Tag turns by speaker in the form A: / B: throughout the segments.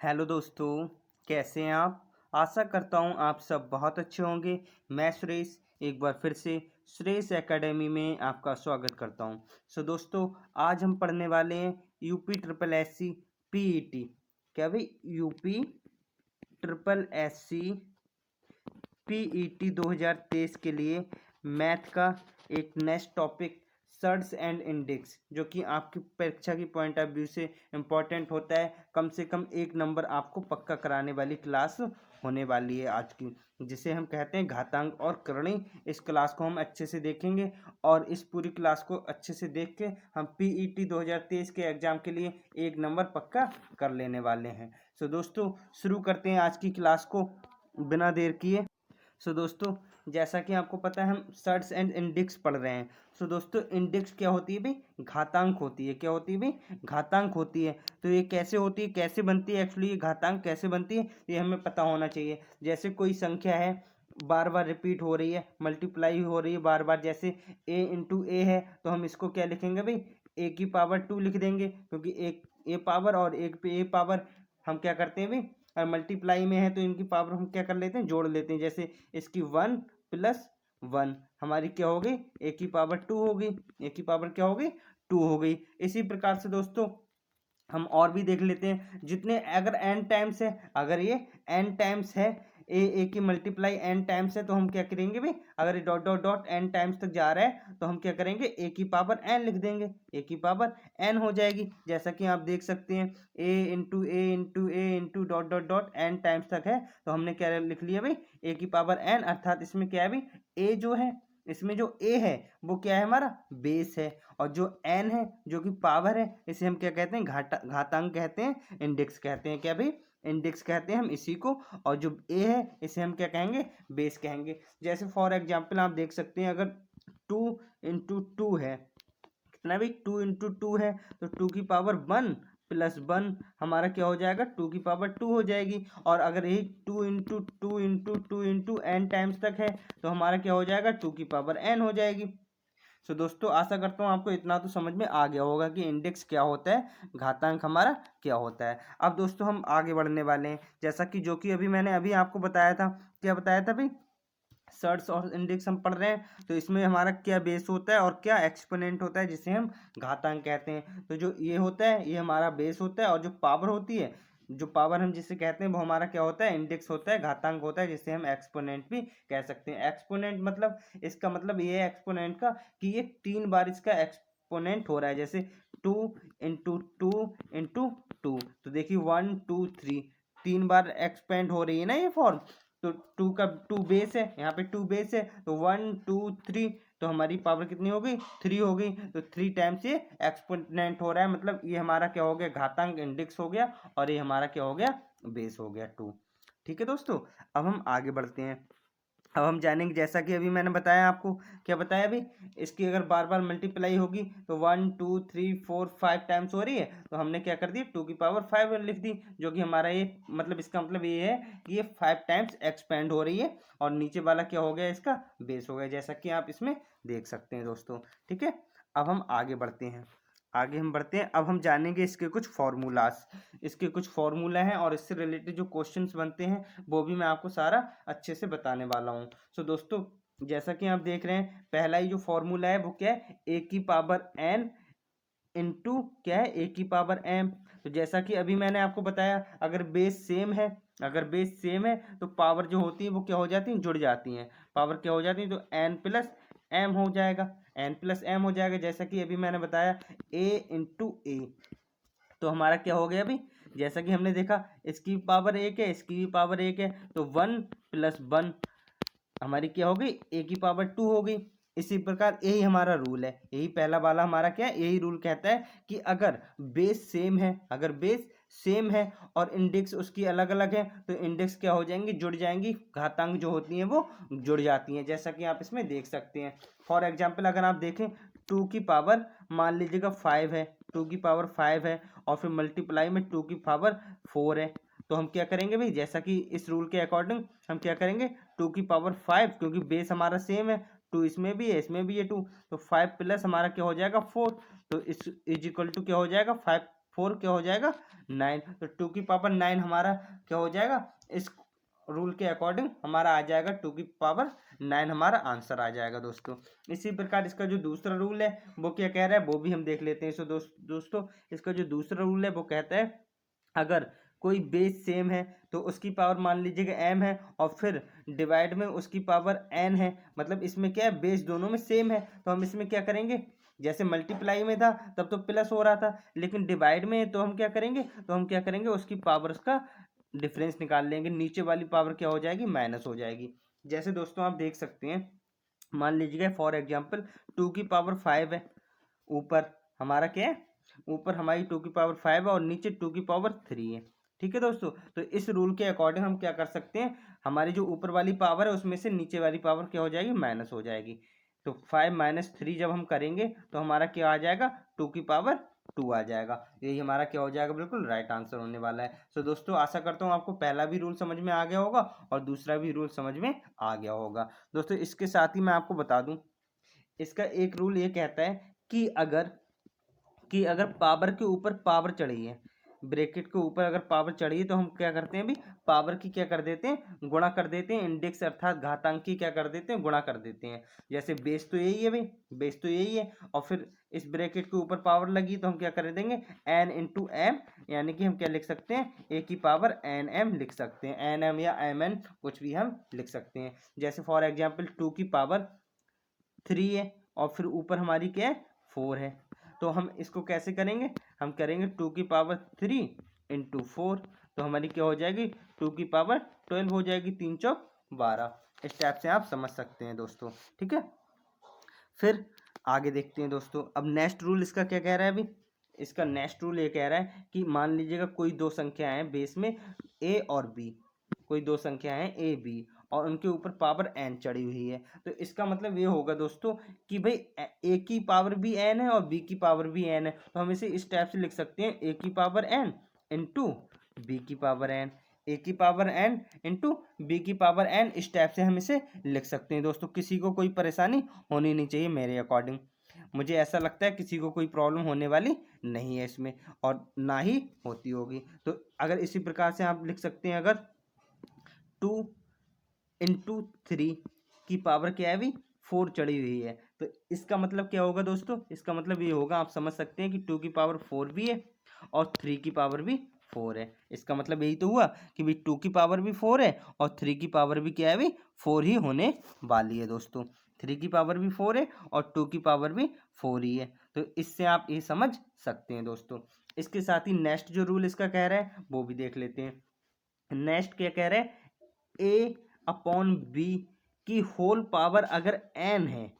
A: Hello दोस्तों, कैसे हैं आप। आशा करता हूं आप सब बहुत अच्छे होंगे। मैं सुरेश एक बार फिर से सुरेश एकेडमी में आपका स्वागत करता हूं। दोस्तों, आज हम पढ़ने वाले हैं UP triple S C PET. क्या भाई, UP triple S C PET 2023 के लिए मैथ का एक next topic surds and indices, जो कि आपकी परीक्षा की पॉइंट ऑफ व्यू से इम्पोर्टेंट होता है। कम से कम एक नंबर आपको पक्का कराने वाली क्लास होने वाली है आज की, जिसे हम कहते हैं घातांक और करणी। इस क्लास को हम अच्छे से देखेंगे और इस पूरी क्लास को अच्छे से देख के हम पीईटी 2023 के एग्जाम के लिए एक नंबर पक्का कर लेने वाले हैं। दोस्तों, शुरू करते हैं आज की क्लास को बिना देर किए। दोस्तों, जैसा कि आपको पता है हम सर्च एंड इंडेक्स पढ़ रहे हैं। दोस्तों, इंडेक्स क्या होती है भाई? घातांक होती है। क्या होती है भाई? घातांक होती है। तो ये कैसे होती है, कैसे बनती है, एक्चुअली ये घातांक कैसे बनती है, ये हमें पता होना चाहिए। जैसे कोई संख्या है, बार बार रिपीट हो रही है, मल्टीप्लाई हो रही है बार बार, जैसे a इंटू ए है, तो हम इसको क्या लिखेंगे भाई? a की पावर 2 लिख देंगे, क्योंकि एक a पावर और एक पे a पावर हम क्या करते हैं भाई, और मल्टीप्लाई में है तो इनकी पावर हम क्या कर लेते हैं, जोड़ लेते हैं। जैसे इसकी 1 प्लस 1 हमारी क्या हो गई? ए की पावर 2 हो गई। ए की पावर क्या हो गई? 2 हो गई। इसी प्रकार से दोस्तों हम और भी देख लेते हैं। जितने अगर एन टाइम्स है, अगर ये एन टाइम्स है, ए की मल्टीप्लाई एन टाइम्स है, तो हम क्या करेंगे भाई? अगर ये dot dot dot n times तक जा रहा है तो हम क्या करेंगे? ए की पावर एन लिख देंगे। ए की पावर एन हो जाएगी, जैसा कि आप देख सकते हैं a into a into a into dot dot dot n times तक है, तो हमने क्या लिख लिया भाई? ए की पावर एन। अर्थात इसमें क्या है भाई? ए जो है, इसमें जो ए है वो क्या है? हमारा बेस है। और जो एन है, जो कि पावर है, इसे हम क्या कहते हैं? घातांक कहते हैं, इंडेक्स कहते हैं। क्या भाई? इंडेक्स कहते हैं हम इसी को। और जो ए है इसे हम क्या कहेंगे? बेस कहेंगे। जैसे फॉर एग्जाम्पल आप देख सकते हैं, अगर 2 इंटू 2 है, कितना भी 2 इंटू 2 है, तो 2 की पावर 1 प्लस 1 हमारा क्या हो जाएगा? 2 की पावर 2 हो जाएगी। और अगर यही 2 into 2 into 2 into n times तक है, तो हमारा क्या हो जाएगा? 2 की पावर एन हो जाएगी। दोस्तों, आशा करता हूँ आपको इतना तो समझ में आ गया होगा कि इंडेक्स क्या होता है, घातांक हमारा क्या होता है। अब दोस्तों हम आगे बढ़ने वाले हैं, जैसा कि जो कि मैंने अभी आपको बताया था। क्या बताया था भाई? सर्च और इंडेक्स हम पढ़ रहे हैं, तो इसमें हमारा क्या बेस होता है और क्या एक्सपोनेंट होता है, जिसे हम घातांक कहते हैं। तो जो ये होता है ये हमारा बेस होता है, और जो पावर होती है, जो पावर हम जिसे कहते हैं, वो हमारा क्या होता है? इंडेक्स होता है, घातांक होता है, जिसे हम एक्सपोनेंट भी कह सकते हैं। एक्सपोनेंट मतलब, इसका मतलब ये है एक्सपोनेंट का, कि ये 3 बार इसका एक्सपोनेंट हो रहा है। जैसे 2 इंटू 2 इंटू 2, तो देखिए 1 2 3 3 बार एक्सपेंड हो रही है ना ये फॉर्म। तो 2 का 2 बेस है, यहाँ पे 2 बेस है, तो 1 2 3, तो हमारी पावर कितनी हो गई? 3 हो गई। तो 3 टाइम्स ये एक्सपोनेंट हो रहा है, मतलब ये हमारा क्या हो गया? घातांक इंडेक्स हो गया, और ये हमारा क्या हो गया? बेस हो गया 2। ठीक है दोस्तों, अब हम आगे बढ़ते हैं। अब हम जानेंगे, जैसा कि अभी मैंने बताया आपको। क्या बताया अभी? इसकी अगर बार बार मल्टीप्लाई होगी, तो 1 2 3 4 5 टाइम्स हो रही है, तो हमने क्या कर दी? 2 की पावर 5 लिख दी, जो कि हमारा ये मतलब, इसका मतलब ये है कि ये 5 टाइम्स एक्सपेंड हो रही है। और नीचे वाला क्या हो गया? इसका बेस हो गया, जैसा कि आप इसमें देख सकते हैं दोस्तों। ठीक है, अब हम आगे बढ़ते हैं। आगे हम बढ़ते हैं, अब हम जानेंगे इसके कुछ फॉर्मूलाज। इसके कुछ फॉर्मूला हैं, और इससे रिलेटेड जो क्वेश्चंस बनते हैं वो भी मैं आपको सारा अच्छे से बताने वाला हूँ। दोस्तों, जैसा कि आप देख रहे हैं, पहला ही जो फॉर्मूला है वो क्या है? ए की पावर एन इंटू क्या है? ए की पावर एम। तो जैसा कि अभी मैंने आपको बताया, अगर बेस सेम है, अगर बेस सेम है, तो पावर जो होती है वो क्या हो जाती है? जुड़ जाती हैं। पावर क्या हो जाती है? तो एन प्लस एम हो जाएगा। एन प्लस एम हो जाएगा, जैसा कि अभी मैंने बताया, ए इंटू ए। तो हमारा क्या हो गया अभी? जैसा कि हमने देखा, इसकी पावर 1 है, इसकी भी पावर 1 है, तो 1 प्लस 1 हमारी क्या हो गई? ए की पावर 2 हो गई। इसी प्रकार यही हमारा रूल है, यही पहला वाला हमारा क्या है? यही रूल कहता है कि अगर बेस सेम है, अगर बेस सेम है और इंडेक्स उसकी अलग अलग है, तो इंडेक्स क्या हो जाएंगी? जुड़ जाएंगी। घातांक जो होती हैं वो जुड़ जाती हैं, जैसा कि आप इसमें देख सकते हैं। फॉर एग्जाम्पल अगर आप देखें, 2 की पावर मान लीजिएगा 5 है, 2 की पावर 5 है, और फिर मल्टीप्लाई में 2 की पावर 4 है, तो हम क्या करेंगे भाई? जैसा कि इस रूल के अकॉर्डिंग हम क्या करेंगे? 2 की पावर 5, क्योंकि बेस हमारा सेम है, 2 इसमें भी है, इसमें भी है 2, तो 5 प्लस हमारा क्या हो जाएगा? 4। तो इस इज इक्वल टू क्या हो जाएगा? 5 4 क्या हो जाएगा 9, तो 2 की पावर 9 हमारा क्या हो जाएगा, इस रूल के अकॉर्डिंग हमारा आ जाएगा 2 की पावर 9 हमारा आंसर आ जाएगा दोस्तों। इसी प्रकार इसका जो दूसरा रूल है वो क्या कह रहा है वो भी हम देख लेते हैं। सो दोस्तों इसका जो दूसरा रूल है वो कहता है अगर कोई बेस सेम है तो उसकी पावर मान लीजिएगा m है और फिर डिवाइड में उसकी पावर n है, मतलब इसमें क्या है बेस दोनों में सेम है, तो हम इसमें क्या करेंगे, जैसे मल्टीप्लाई में था तब तो प्लस हो रहा था, लेकिन डिवाइड में है तो हम क्या करेंगे उसकी पावर्स का डिफरेंस निकाल लेंगे, नीचे वाली पावर क्या हो जाएगी माइनस हो जाएगी। जैसे दोस्तों आप देख सकते हैं, मान लीजिएगा फॉर एग्जांपल 2 की पावर 5 है, ऊपर हमारा क्या है, ऊपर हमारी 2 की पावर 5 है और नीचे 2 की पावर 3 है। ठीक है दोस्तों, तो इस रूल के अकॉर्डिंग हम क्या कर सकते हैं, हमारी जो ऊपर वाली पावर है उसमें से नीचे वाली पावर क्या हो जाएगी माइनस हो जाएगी। तो 5 माइनस 3 जब हम करेंगे तो हमारा क्या आ जाएगा 2 की पावर 2 आ जाएगा। यही हमारा क्या हो जाएगा, बिल्कुल राइट आंसर होने वाला है। सो दोस्तों आशा करता हूँ आपको पहला भी रूल समझ में आ गया होगा और दूसरा भी रूल समझ में आ गया होगा। दोस्तों इसके साथ ही मैं आपको बता दूं, इसका एक रूल ये कहता है कि अगर पावर के ऊपर पावर चढ़ी है, ब्रैकेट के ऊपर अगर पावर चढ़ी है तो हम क्या करते हैं अभी, पावर की क्या कर देते हैं गुणा कर देते हैं, इंडेक्स अर्थात घातांक की क्या कर देते हैं गुणा कर देते हैं। जैसे बेस तो यही है भाई, बेस तो यही है और फिर इस ब्रैकेट के ऊपर पावर लगी तो हम क्या कर देंगे n इंटू एम, यानी कि हम क्या लिख सकते हैं a की पावर एन एम लिख सकते हैं, एन एम या एम एन कुछ भी हम लिख सकते हैं। जैसे फॉर एग्जाम्पल 2 की पावर 3 है और फिर ऊपर हमारी क्या है 4 है, तो हम इसको कैसे करेंगे, हम करेंगे 2 की पावर 3 इंटू 4, तो हमारी क्या हो जाएगी 2 की पावर 12 हो जाएगी, 3 चौक 12। इस टाइप से आप समझ सकते हैं दोस्तों। ठीक है, फिर आगे देखते हैं दोस्तों। अब नेक्स्ट रूल इसका क्या कह रहा है, अभी इसका नेक्स्ट रूल ये कह रहा है कि मान लीजिएगा कोई दो संख्या है बेस में a और b, कोई दो संख्या है a b और उनके ऊपर पावर n चढ़ी हुई है, तो इसका मतलब ये होगा दोस्तों कि भाई a की पावर भी n है और b की पावर भी n है, तो हम इसे इस टाइप से लिख सकते हैं a की पावर n इंटू b की पावर n, a की पावर n इंटू b की पावर n, इस टाइप से हम इसे लिख सकते हैं दोस्तों। किसी को कोई परेशानी होनी नहीं चाहिए, मेरे अकॉर्डिंग मुझे ऐसा लगता है किसी को कोई प्रॉब्लम होने वाली नहीं है इसमें और ना ही होती होगी। तो अगर इसी प्रकार से आप लिख सकते हैं, अगर 2 इंटू 3 की पावर क्या है अभी 4 चढ़ी हुई है, तो इसका मतलब क्या होगा दोस्तों, इसका मतलब ये होगा, आप समझ सकते हैं कि 2 की पावर 4 भी है और 3 की पावर भी 4 है। इसका मतलब यही तो हुआ कि भाई 2 की पावर भी 4 है और 3 की पावर भी क्या है अभी 4 ही होने वाली है दोस्तों। 3 की पावर भी 4 है और 2 की पावर भी 4 ही है, तो इससे आप ये समझ सकते हैं दोस्तों। इसके साथ ही नेक्स्ट जो रूल इसका कह रहा है वो भी देख लेते हैं। नेक्स्ट क्या कह रहा है, a अपॉन बी की होल पावर अगर n है,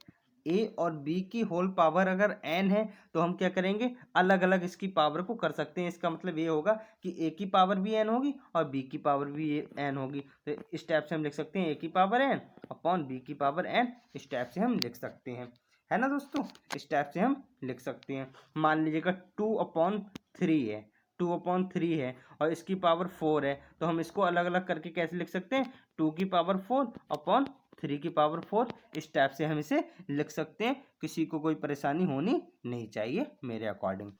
A: a और b की होल पावर अगर n है तो हम क्या करेंगे अलग अलग इसकी पावर को कर सकते हैं। इसका मतलब ये होगा कि a की पावर भी n होगी और b की पावर भी n होगी, तो इस टाइप से हम लिख सकते हैं a की पावर n अपॉन b की पावर n, इस टाइप से हम लिख सकते हैं, है ना दोस्तों। इस टाइप से हम लिख सकते हैं। मान लीजिएगा 2/3 है, 2/3 है और इसकी पावर 4 है, तो हम इसको अलग अलग करके कैसे लिख सकते हैं 2 की पावर 4 अपॉन 3 की पावर 4, इस टाइप से हम इसे लिख सकते हैं। किसी को कोई परेशानी होनी नहीं चाहिए मेरे अकॉर्डिंग।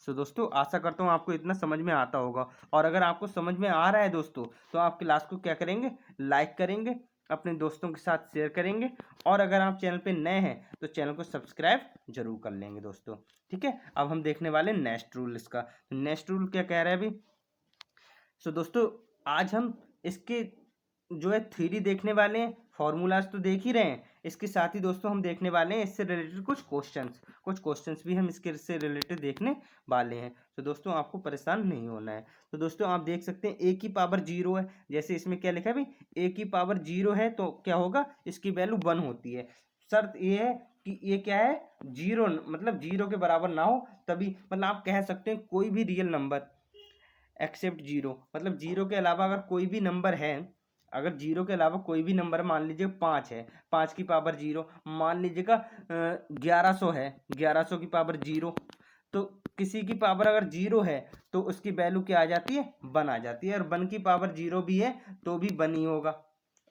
A: सो दोस्तों आशा करता हूँ आपको इतना समझ में आता होगा, और अगर आपको समझ में आ रहा है दोस्तों तो आप क्लास को क्या करेंगे लाइक करेंगे, अपने दोस्तों के साथ शेयर करेंगे, और अगर आप चैनल पे नए हैं तो चैनल को सब्सक्राइब जरूर कर लेंगे दोस्तों। ठीक है, अब हम देखने वाले नेक्स्ट रूल इसका। नेक्स्ट रूल क्या कह रहा है अभी, सो दोस्तों आज हम इसके जो है थ्योरी देखने वाले हैं, फॉर्मूलाज तो देख ही रहे हैं, इसके साथ ही दोस्तों हम देखने वाले हैं इससे रिलेटेड कुछ क्वेश्चंस भी हम इसके से रिलेटेड देखने वाले हैं। तो दोस्तों आपको परेशान नहीं होना है। तो दोस्तों आप देख सकते हैं a की पावर 0 है, जैसे इसमें क्या लिखा है भाई a की पावर 0 है तो क्या होगा इसकी वैल्यू 1 होती है। शर्त ये है कि ये क्या है 0, मतलब 0 के बराबर ना हो तभी, मतलब आप कह सकते हैं कोई भी रियल नंबर एक्सेप्ट 0, मतलब 0 के अलावा अगर कोई भी नंबर है, अगर 0 के अलावा कोई भी नंबर, मान लीजिए 5 है, 5 की पावर 0, मान लीजिएगा 1100 है, 1100 की पावर 0, तो किसी की पावर अगर 0 है तो उसकी वैल्यू क्या आ जाती है 1 आ जाती है, और 1 की पावर 0 भी है तो भी 1 ही होगा,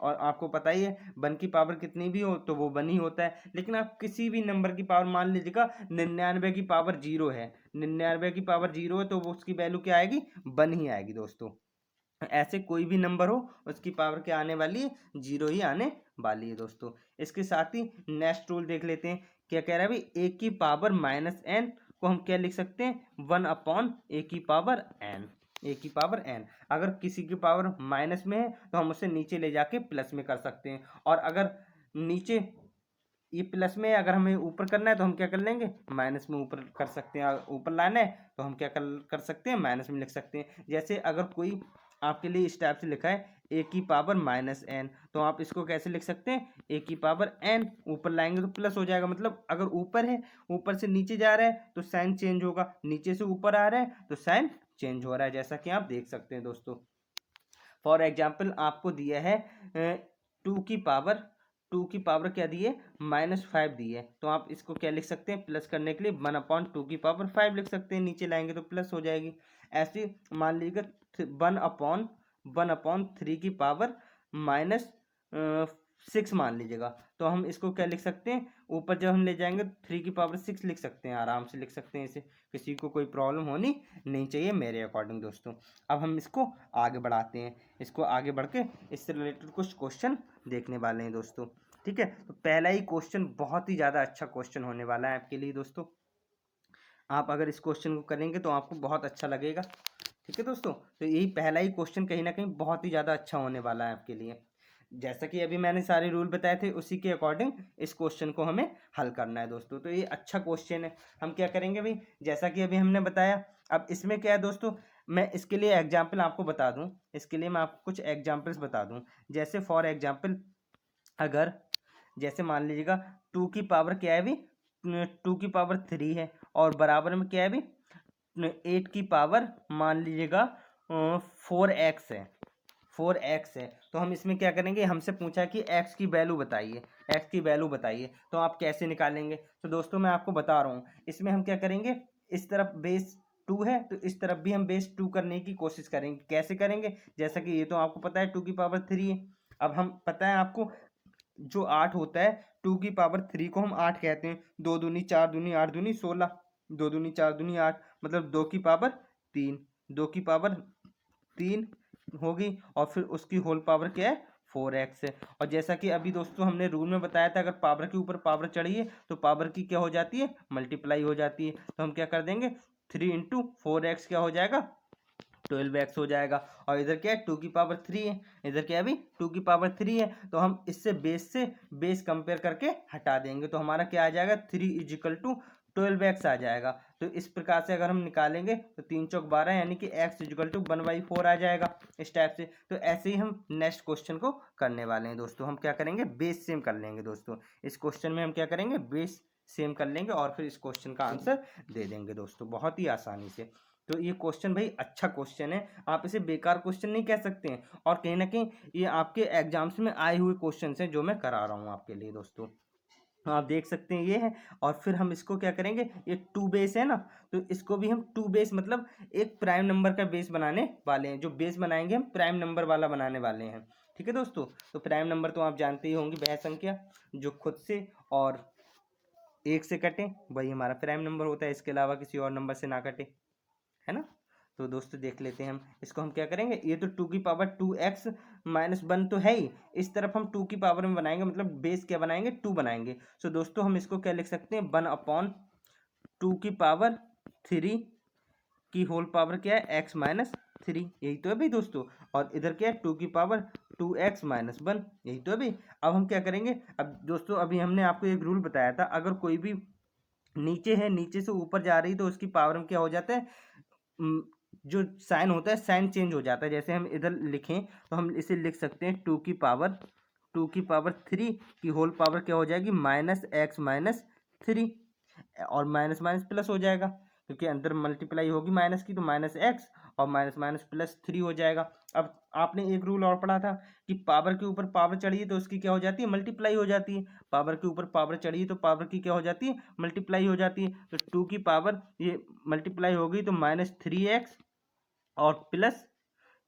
A: और आपको पता ही है 1 की पावर कितनी भी हो तो वो 1 ही होता है। लेकिन आप किसी भी नंबर की पावर, मान लीजिएगा 99 की पावर 0 है, 99 की पावर 0 है तो वो उसकी वैल्यू क्या आएगी, 1 ही आएगी दोस्तों। ऐसे कोई भी नंबर हो उसकी पावर क्या आने वाली है, 0 ही आने वाली है दोस्तों। इसके साथ ही नेक्स्ट रूल देख लेते हैं, क्या कह रहा है भाई, a की पावर -n को हम क्या लिख सकते हैं, 1/a की पावर n, a की पावर n। अगर किसी की पावर माइनस में है तो हम उसे नीचे ले जाके प्लस में कर सकते हैं, और अगर नीचे ये प्लस में, अगर हमें ऊपर करना है तो हम क्या कर लेंगे, माइनस में ऊपर कर सकते हैं। ऊपर लाना है तो हम क्या कर सकते हैं, माइनस में लिख सकते हैं। जैसे अगर कोई आपके लिए इस टाइप से लिखा है a की पावर -n, तो आप इसको कैसे लिख सकते हैं, a की पावर n, ऊपर लाएंगे तो प्लस हो जाएगा। मतलब अगर ऊपर है, ऊपर से नीचे जा रहा है तो साइन चेंज होगा, नीचे से ऊपर आ रहा है तो साइन चेंज हो रहा है, जैसा कि आप देख सकते हैं दोस्तों। फॉर एग्जाम्पल आपको दिया है 2 की पावर क्या दी है, -5 दी है, तो आप इसको क्या लिख सकते हैं, प्लस करने के लिए 1/2 की पावर 5 लिख सकते हैं, नीचे लाएंगे तो प्लस हो जाएगी। ऐसे मान लीजिएगा 1/3 की पावर -6 मान लीजिएगा, तो हम इसको क्या लिख सकते हैं, ऊपर जब हम ले जाएंगे 3 की पावर 6 लिख सकते हैं, आराम से लिख सकते हैं इसे, किसी को कोई प्रॉब्लम होनी नहीं चाहिए मेरे अकॉर्डिंग दोस्तों। अब हम इसको आगे बढ़ाते हैं, इसको आगे बढ़ के इससे रिलेटेड कुछ क्वेश्चन देखने वाले हैं दोस्तों। ठीक है, तो पहला ही क्वेश्चन बहुत ही ज़्यादा अच्छा क्वेश्चन होने वाला है आपके लिए दोस्तों। आप अगर इस क्वेश्चन को करेंगे तो आपको बहुत अच्छा लगेगा। ठीक है दोस्तों, तो यही पहला ही क्वेश्चन कहीं ना कहीं बहुत ही ज़्यादा अच्छा होने वाला है आपके लिए। जैसा कि अभी मैंने सारे रूल बताए थे उसी के अकॉर्डिंग इस क्वेश्चन को हमें हल करना है दोस्तों। तो ये अच्छा क्वेश्चन है, हम क्या करेंगे भाई, जैसा कि अभी हमने बताया, अब इसमें क्या है दोस्तों, मैं इसके लिए एग्जाम्पल आपको बता दूं, इसके लिए मैं आपको कुछ एग्जाम्पल्स बता दूं। जैसे फॉर एग्जाम्पल, अगर जैसे मान लीजिएगा 2 की पावर क्या है भाई, 2 की पावर 3 है, और बराबर में क्या है भाई, 8 की पावर मान लीजिएगा 4x है, 4x है। तो हम इसमें क्या करेंगे, हमसे पूछा कि x की वैल्यू बताइए, x की वैल्यू बताइए, तो आप कैसे निकालेंगे। तो दोस्तों मैं आपको बता रहा हूँ, इसमें हम क्या करेंगे, इस तरफ बेस 2 है तो इस तरफ भी हम बेस 2 करने की कोशिश करेंगे। कैसे करेंगे, जैसा कि ये तो आपको पता है 2 की पावर 3 है। अब हम पता है आपको, जो 8 होता है 2 की पावर 3 को हम 8 कहते हैं, 2 दूनी 4 दूनी 8 दूनी 16, 2 दूनी 4 दूनी 8, मतलब 2 की पावर 3, 2 की पावर 3 होगी, और फिर उसकी होल पावर क्या है, 4x है। और जैसा कि अभी दोस्तों हमने रूल में बताया था, अगर पावर के ऊपर पावर चढ़िए तो पावर की क्या हो जाती है, मल्टीप्लाई हो जाती है। तो हम क्या कर देंगे, 3 × 4x क्या हो जाएगा, 12x हो जाएगा। और इधर क्या है, 2 की पावर 3 है, इधर क्या है अभी 2 की पावर 3 है, तो हम इससे बेस कंपेयर करके हटा देंगे, तो हमारा क्या आ जाएगा, 3 = 12x आ जाएगा। तो इस प्रकार से अगर हम निकालेंगे तो 3 चौक 12, यानी कि x = 1/4 आ जाएगा, इस टाइप से। तो ऐसे ही हम नेक्स्ट क्वेश्चन को करने वाले हैं दोस्तों। हम क्या करेंगे, बेस सेम कर लेंगे दोस्तों। इस क्वेश्चन में हम क्या करेंगे, बेस सेम कर लेंगे और फिर इस क्वेश्चन का आंसर दे देंगे दोस्तों, बहुत ही आसानी से। तो ये क्वेश्चन भाई अच्छा क्वेश्चन है, आप इसे बेकार क्वेश्चन नहीं कह सकते हैं, और कहीं ना कहीं ये आपके एग्जाम्स में आए हुए क्वेश्चन हैं जो मैं करा रहा हूँ आपके लिए दोस्तों। आप देख सकते हैं ये है, और फिर हम इसको क्या करेंगे, ये 2 बेस है ना, तो इसको भी हम 2 बेस मतलब एक प्राइम नंबर का बेस बनाने वाले हैं। जो बेस बनाएंगे हम प्राइम नंबर वाला बनाने वाले हैं। ठीक है दोस्तों, तो प्राइम नंबर तो आप जानते ही होंगे, वह संख्या जो खुद से और 1 से कटे वही हमारा प्राइम नंबर होता है, इसके अलावा किसी और नंबर से ना कटे, है ना। तो दोस्तों देख लेते हैं हम इसको, हम क्या करेंगे, ये तो 2 की पावर 2x - 1 तो है ही, इस तरफ हम 2 की पावर में बनाएंगे, मतलब बेस क्या बनाएंगे, 2 बनाएंगे। सो दोस्तों हम इसको क्या लिख सकते हैं, 1/2 की पावर 3 की होल पावर क्या है, x - 3, यही तो है भाई दोस्तों। और इधर क्या है, 2 की पावर 2x - 1, यही तो है भाई। अब हम क्या करेंगे, अब दोस्तों अभी हमने आपको एक रूल बताया था, अगर कोई भी नीचे है, नीचे से ऊपर जा रही, तो उसकी पावर में क्या हो जाता है, जो साइन होता है साइन चेंज हो जाता है। जैसे हम इधर लिखें तो हम इसे लिख सकते हैं 2 की पावर 3 की होल पावर क्या हो जाएगी, -x - 3, और माइनस माइनस प्लस हो जाएगा, क्योंकि अंदर मल्टीप्लाई होगी माइनस की, तो -x और -3 हो जाएगा। अब आपने एक रूल और पढ़ा था कि पावर के ऊपर पावर चढ़िए तो उसकी क्या हो जाती है, मल्टीप्लाई हो जाती है। पावर के ऊपर पावर चढ़िए तो पावर की क्या हो जाती है, मल्टीप्लाई हो जाती है। तो 2 की पावर ये मल्टीप्लाई हो गई तो -3x और प्लस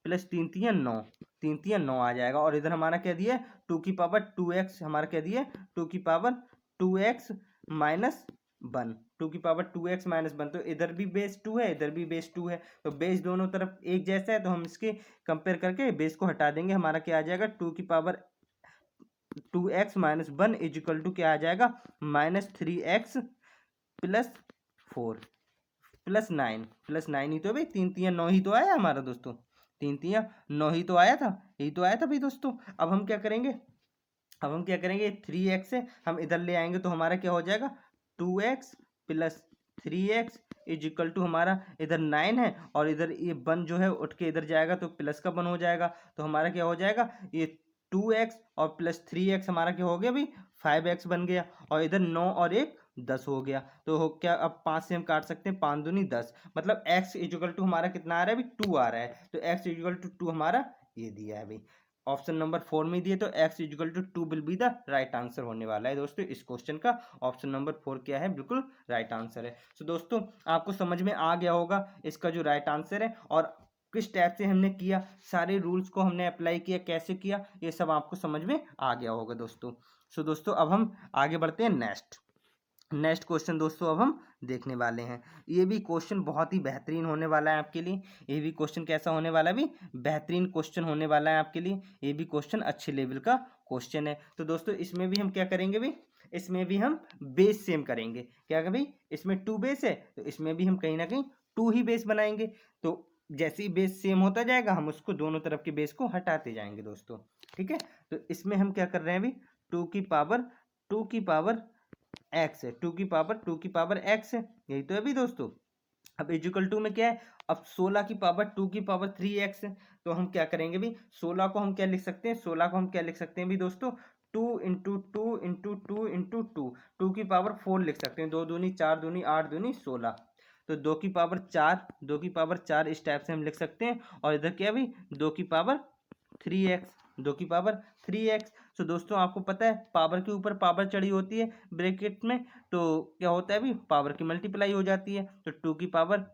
A: प्लस 3 3 9, 3 3 9 आ जाएगा। और इधर हमारा क्या दिया है, 2 की पावर 2x, हमारा क्या दिया है 2 की पावर 2x माइनस 1, 2 की पावर 2x माइनस 1। तो इधर भी बेस 2 है, इधर भी बेस 2 है, तो बेस दोनों तरफ एक जैसा है, तो हम इसके कंपेयर करके बेस को हटा देंगे। हमारा क्या आ जाएगा 2 की power 2x minus 1 is equal to क्या आ जाएगा -3x प्लस 4 प्लस 9, प्लस 9 ही तो भाई, 3 3 9 ही तो आया हमारा दोस्तों, 3 3 9 ही तो आया था, यही तो आया था भाई दोस्तों। अब हम क्या करेंगे, अब हम क्या करेंगे 3x है, हम इधर ले आएंगे तो हमारा क्या हो जाएगा 2x plus 3x is equal to हमारा इधर 9 है, और इधर ये 1 जो है उठ के इधर जाएगा तो प्लस का 1 हो जाएगा। तो हमारा क्या हो जाएगा ये 2x और प्लस 3x हमारा क्या हो गया भाई 5x बन गया, और इधर 9 और 1 10 हो गया। तो हो क्या, अब 5 से हम काट सकते हैं, 5 दूनी 10, मतलब x इक्वल टू हमारा कितना आ रहा है भाई 2 आ रहा है। तो x इक्वल टू 2 हमारा ये दिया है भाई, ऑप्शन नंबर 4 में दिए, तो x equal to 2 will be the right answer होने वाला है दोस्तों इस क्वेश्चन का। ऑप्शन नंबर 4 क्या है, बिल्कुल राइट आंसर है। सो दोस्तों आपको समझ में आ गया होगा इसका जो राइट आंसर है, और किस टाइप से हमने किया, सारे रूल्स को हमने अप्लाई किया, कैसे किया, ये सब आपको समझ में आ गया होगा दोस्तों। सो दोस्तों अब हम आगे बढ़ते हैं नेक्स्ट क्वेश्चन दोस्तों अब हम देखने वाले हैं। ये भी क्वेश्चन बहुत ही बेहतरीन होने वाला है आपके लिए। ये भी क्वेश्चन कैसा होने वाला है, भी बेहतरीन क्वेश्चन होने वाला है आपके लिए। ये भी क्वेश्चन अच्छे लेवल का क्वेश्चन है। तो दोस्तों इसमें भी हम क्या करेंगे भी, इसमें भी हम बेस सेम करेंगे। क्या भाई, इसमें 2 बेस है तो इसमें भी हम कहीं ना कहीं 2 ही बेस बनाएंगे। तो जैसे ही बेस सेम होता जाएगा हम उसको दोनों तरफ के बेस को हटाते जाएंगे दोस्तों, ठीक है। तो इसमें हम क्या कर रहे हैं अभी, 2 की पावर x है, 2 की पावर x है, यही तो है अभी दोस्तों। अब इक्वल टू में क्या है, अब 16 की पावर 2 की पावर 3x है। तो हम क्या करेंगे भी, 16 को हम क्या लिख सकते हैं, 16 को हम क्या लिख सकते हैं भी दोस्तों 2 इंटू 2 इंटू 2 इंटू 2, 2 की पावर 4 लिख सकते हैं, 2 दूनी 4 दूनी 8 दूनी 16। तो 2 की पावर 4, 2 की पावर 4 इस टाइप से हम लिख सकते हैं। और इधर क्या भी 2 की पावर 3x, 2 की पावर 3x। तो दोस्तों आपको पता है पावर के ऊपर पावर चढ़ी होती है ब्रैकेट में, तो क्या होता है अभी पावर की मल्टीप्लाई हो जाती है। तो 2 की पावर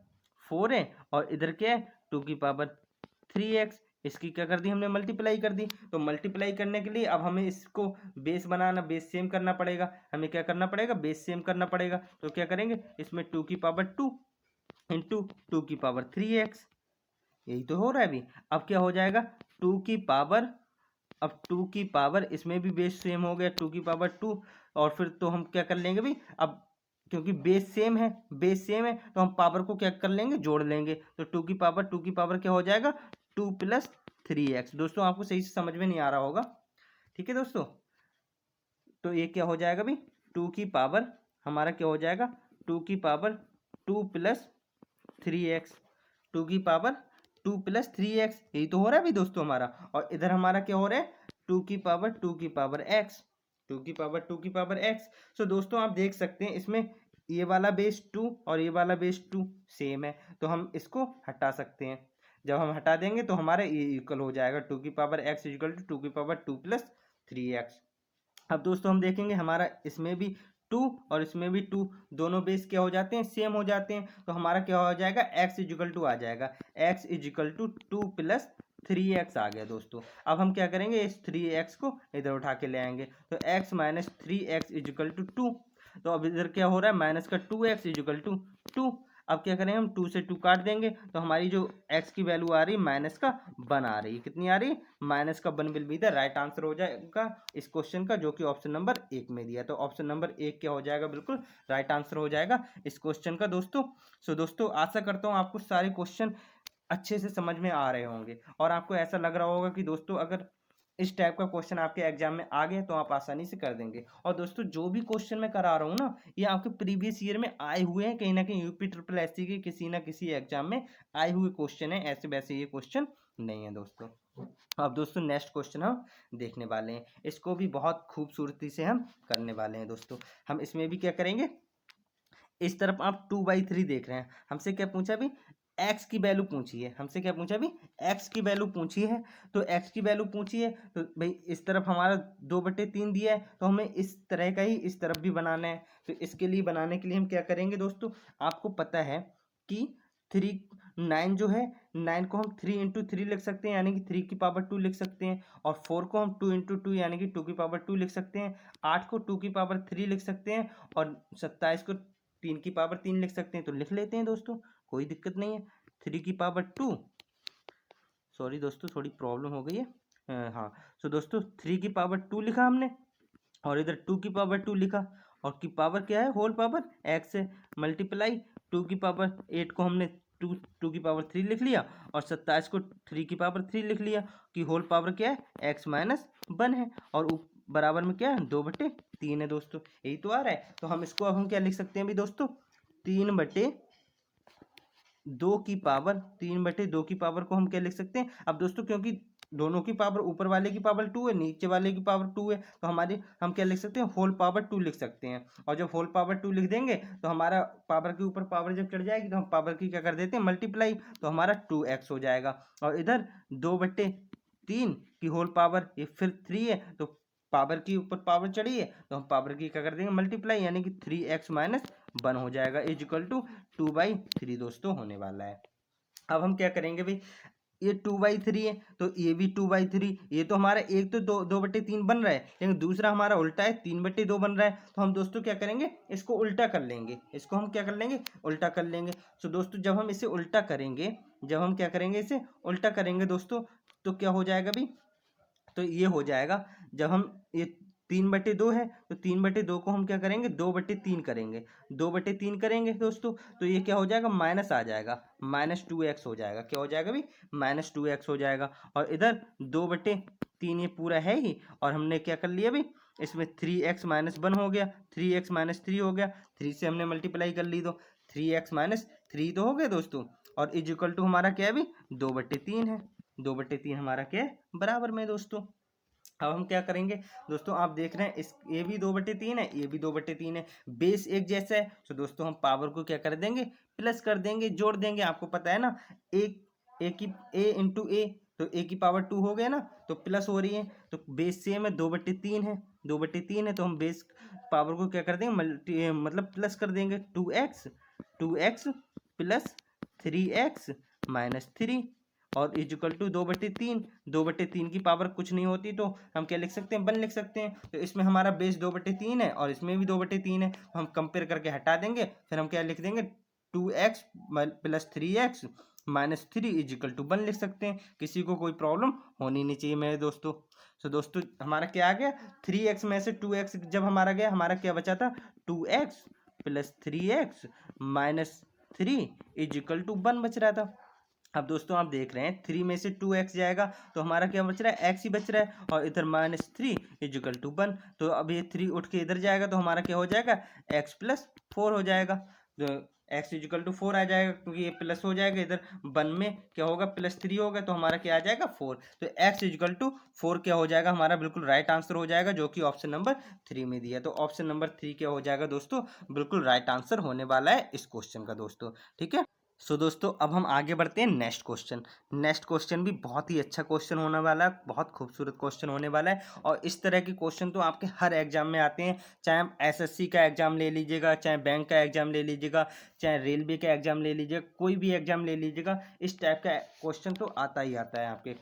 A: 4 है, और इधर क्या है 2 की पावर 3x, इसकी क्या कर दी हमने मल्टीप्लाई कर दी। तो मल्टीप्लाई करने के लिए अब हमें इसको बेस बनाना, बेस सेम करना पड़ेगा, हमें क्या करना पड़ेगा बेस सेम करना पड़ेगा। तो क्या करेंगे, इसमें 2 की पावर 2 इंटू 2 की पावर 3x, यही तो हो रहा है अभी। अब क्या हो जाएगा 2 की पावर, अब 2 की पावर इसमें भी बेस सेम हो गया 2 की पावर 2, और फिर तो हम क्या कर लेंगे भाई, अब क्योंकि बेस सेम है, बेस सेम है तो हम पावर को क्या कर लेंगे जोड़ लेंगे। तो 2 की पावर क्या हो जाएगा 2 प्लस 3x। दोस्तों आपको सही से समझ में नहीं आ रहा होगा, ठीक है दोस्तों। तो ये क्या हो जाएगा भाई 2 की पावर हमारा क्या हो जाएगा 2 की पावर 2 प्लस 3x, 2 की पावर 2 प्लस 3x, यही तो हो रहा है भाई दोस्तों हमारा। और इधर हमारा क्या हो रहा है 2 की पावर x, 2 की पावर x। सो दोस्तों आप देख सकते हैं इसमें ये वाला बेस 2 और ये वाला बेस 2 सेम है, तो हम इसको हटा सकते हैं। जब हम हटा देंगे तो हमारा ये इक्वल हो जाएगा 2 की पावर x इक्वल टू 2 की पावर 2 प्लस 3x। अब दोस्तों हम देखेंगे हमारा इसमें भी 2 और इसमें भी 2, दोनों बेस क्या हो जाते हैं सेम हो जाते हैं। तो हमारा क्या हो जाएगा x इजिकल टू आ जाएगा, x is equal to 2 plus 3x आ गया दोस्तों। अब हम क्या करेंगे इस 3x को इधर उठा के ले आएंगे, तो x minus 3x is equal to 2। तो अब इधर क्या हो रहा है माइनस का 2x इजिकल टू 2। अब क्या करेंगे हम 2 से 2 काट देंगे, तो हमारी जो x की वैल्यू आ रही है माइनस का 1 आ रही है। कितनी आ रही है माइनस का 1 will be the right answer हो जाएगा इस क्वेश्चन का, जो कि ऑप्शन नंबर 1 में दिया। तो ऑप्शन नंबर 1 क्या हो जाएगा बिल्कुल राइट आंसर हो जाएगा इस क्वेश्चन का दोस्तों। सो दोस्तों आशा करता हूँ आपको सारे क्वेश्चन अच्छे से समझ में आ रहे होंगे, और आपको ऐसा लग रहा होगा कि दोस्तों अगर इस टाइप का क्वेश्चन आपके एग्जाम में आ गए तो आप आसानी से कर देंगे। और दोस्तों जो भी क्वेश्चन मैं करा रहा हूँ ना, ये आपके प्रीवियस ईयर में आए हुए हैं, कहीं ना कहीं यूपी ट्रिपल एससी के किसी ना किसी एग्जाम में आए हुए क्वेश्चन है, ऐसे वैसे ये क्वेश्चन नहीं है दोस्तों। अब दोस्तों नेक्स्ट क्वेश्चन हम देखने वाले हैं, इसको भी बहुत खूबसूरती से हम करने वाले हैं दोस्तों। हम इसमें भी क्या करेंगे, इस तरफ आप 2/3 देख रहे हैं, हमसे क्या पूछा भी x की वैल्यू पूछी है, हमसे क्या पूछा भी x की वैल्यू पूछी है। तो x की वैल्यू पूछी है तो भाई इस तरफ हमारा 2/3 दिया है, तो हमें इस तरह का ही इस तरफ भी बनाना है। तो इसके लिए बनाने के लिए हम क्या करेंगे दोस्तों, आपको पता है कि 3 9 जो है, 9 को हम 3 इंटू 3 लिख सकते हैं यानी कि 3 की पावर 2 लिख सकते हैं, और 4 को हम 2 इंटू 2 यानी कि 2 की पावर 2 लिख सकते हैं, 8 को 2 की पावर 3 लिख सकते हैं, और 27 को 3 की पावर 3 लिख सकते हैं। तो लिख लेते हैं दोस्तों, कोई दिक्कत नहीं है। 3 की पावर 2, सॉरी दोस्तों थोड़ी प्रॉब्लम हो गई है, हाँ। सो दोस्तों 3 की पावर 2 लिखा हमने, और इधर 2 की पावर 2 लिखा, और की पावर क्या है, होल पावर x से मल्टीप्लाई 2 की पावर 8 को हमने 2 की पावर 3 लिख लिया, और 27 को 3 की पावर 3 लिख लिया, कि होल पावर क्या है, x माइनस 1 है, और बराबर में क्या है, 2/3 है दोस्तों। यही तो आ रहा है। तो हम इसको अब हम क्या लिख सकते हैं अभी दोस्तों, 3/2 की पावर को हम क्या लिख सकते हैं। अब दोस्तों क्योंकि दोनों की पावर, ऊपर वाले की पावर 2 है, नीचे वाले की पावर 2 है, तो हमारे हम क्या लिख सकते हैं, होल पावर 2 लिख सकते हैं। और जब होल पावर 2 लिख देंगे तो हमारा पावर के ऊपर पावर जब चढ़ जाएगी तो हम पावर की क्या कर देते हैं, मल्टीप्लाई, तो हमारा 2x हो जाएगा। और इधर 2/3 की होल पावर, ये फिर 3 है, तो पावर की ऊपर पावर चढ़ी है तो हम पावर की क्या कर देंगे, मल्टीप्लाई, यानी कि 3x माइनस 1 हो जाएगा, इज इक्वल टू 2/3 दोस्तों होने वाला है। अब हम क्या करेंगे भाई, ये 2/3 है तो ये भी 2/3, ये तो हमारा एक तो 2/3 बन रहा है, लेकिन दूसरा हमारा उल्टा है, 3/2 बन रहा है। तो हम दोस्तों क्या करेंगे, इसको उल्टा कर लेंगे, इसको हम क्या कर लेंगे, उल्टा कर लेंगे। तो दोस्तों जब हम इसे उल्टा करेंगे, जब हम क्या करेंगे, इसे उल्टा करेंगे दोस्तों, तो क्या हो जाएगा भाई, तो ये हो जाएगा, जब हम ये 3/2 है तो 3/2 को हम क्या करेंगे, 2/3 करेंगे, 2/3 करेंगे दोस्तों, तो ये क्या हो जाएगा, माइनस आ जाएगा, -2x हो जाएगा। क्या हो जाएगा भाई, -2x हो जाएगा। और इधर 2/3 ये पूरा है ही, और हमने क्या कर लिया भाई, इसमें 3x माइनस 1 हो गया, 3x माइनस 3 हो गया, 3 से हमने मल्टीप्लाई कर ली, तो 3x माइनस 3 तो हो गया दोस्तों, और इज इक्वल टू हमारा क्या है भाई, 2/3 है। 2/3 हमारा क्या है, बराबर में दोस्तों। अब हम क्या करेंगे दोस्तों, आप देख रहे हैं इस, ये भी 2/3 है, ये भी 2/3 है, बेस एक जैसा है। तो दोस्तों हम पावर को क्या कर देंगे, प्लस कर देंगे, जोड़ देंगे। आपको पता है ना, एक ए की ए इंटू ए, तो ए की पावर 2 हो गया ना, तो प्लस हो रही है, तो बेस सेम है, 2/3 है, 2/3 है, तो हम बेस पावर को क्या कर देंगे, मतलब प्लस कर देंगे, 2x प्लस 3x माइनस 3, और इज इक्वल टू 2/3, 2/3 की पावर कुछ नहीं होती, तो हम क्या लिख सकते हैं, 1 लिख सकते हैं। तो इसमें हमारा बेस 2/3 है, और इसमें भी 2/3 है, तो हम कंपेयर करके हटा देंगे, फिर हम क्या लिख देंगे, 2x plus 3x minus 3 is equal to 1 लिख सकते हैं। किसी को कोई प्रॉब्लम होनी नहीं चाहिए मेरे दोस्तों। तो दोस्तों हमारा क्या आ गया, 3x में से 2x जब हमारा गया, हमारा क्या बचा था, 2x plus 3x minus 3 is equal to 1 बच रहा था। अब दोस्तों आप देख रहे हैं 3 में से 2x जाएगा, तो हमारा क्या बच रहा है, x ही बच रहा है, और इधर -3 इज इक्वल टू 1। तो अब ये 3 उठ के इधर जाएगा, तो हमारा क्या हो जाएगा, x प्लस 4 हो जाएगा, तो x इज इक्वल टू 4 आ जाएगा, क्योंकि ये प्लस हो जाएगा, इधर 1 में क्या होगा, +3 होगा, तो हमारा क्या आ जाएगा, 4। तो x इज इक्वल टू 4 क्या हो जाएगा, हमारा बिल्कुल राइट आंसर हो जाएगा, जो कि ऑप्शन नंबर 3 में दिया। तो ऑप्शन नंबर 3 क्या हो जाएगा दोस्तों, बिल्कुल राइट आंसर होने वाला है इस क्वेश्चन का दोस्तों। ठीक है, सो दोस्तों अब हम आगे बढ़ते हैं नेक्स्ट क्वेश्चन। नेक्स्ट क्वेश्चन भी बहुत ही अच्छा क्वेश्चन होने वाला है, बहुत खूबसूरत क्वेश्चन होने वाला है, और इस तरह के क्वेश्चन तो आपके हर एग्जाम में आते हैं, चाहे हम एसएससी का एग्जाम ले लीजिएगा, चाहे बैंक का एग्जाम ले लीजिएगा, चाहे रेलवे का एग्जाम ले लीजिएगा, कोई भी एग्जाम ले लीजिएगा, इस टाइप का क्वेश्चन तो आता ही आता है आपके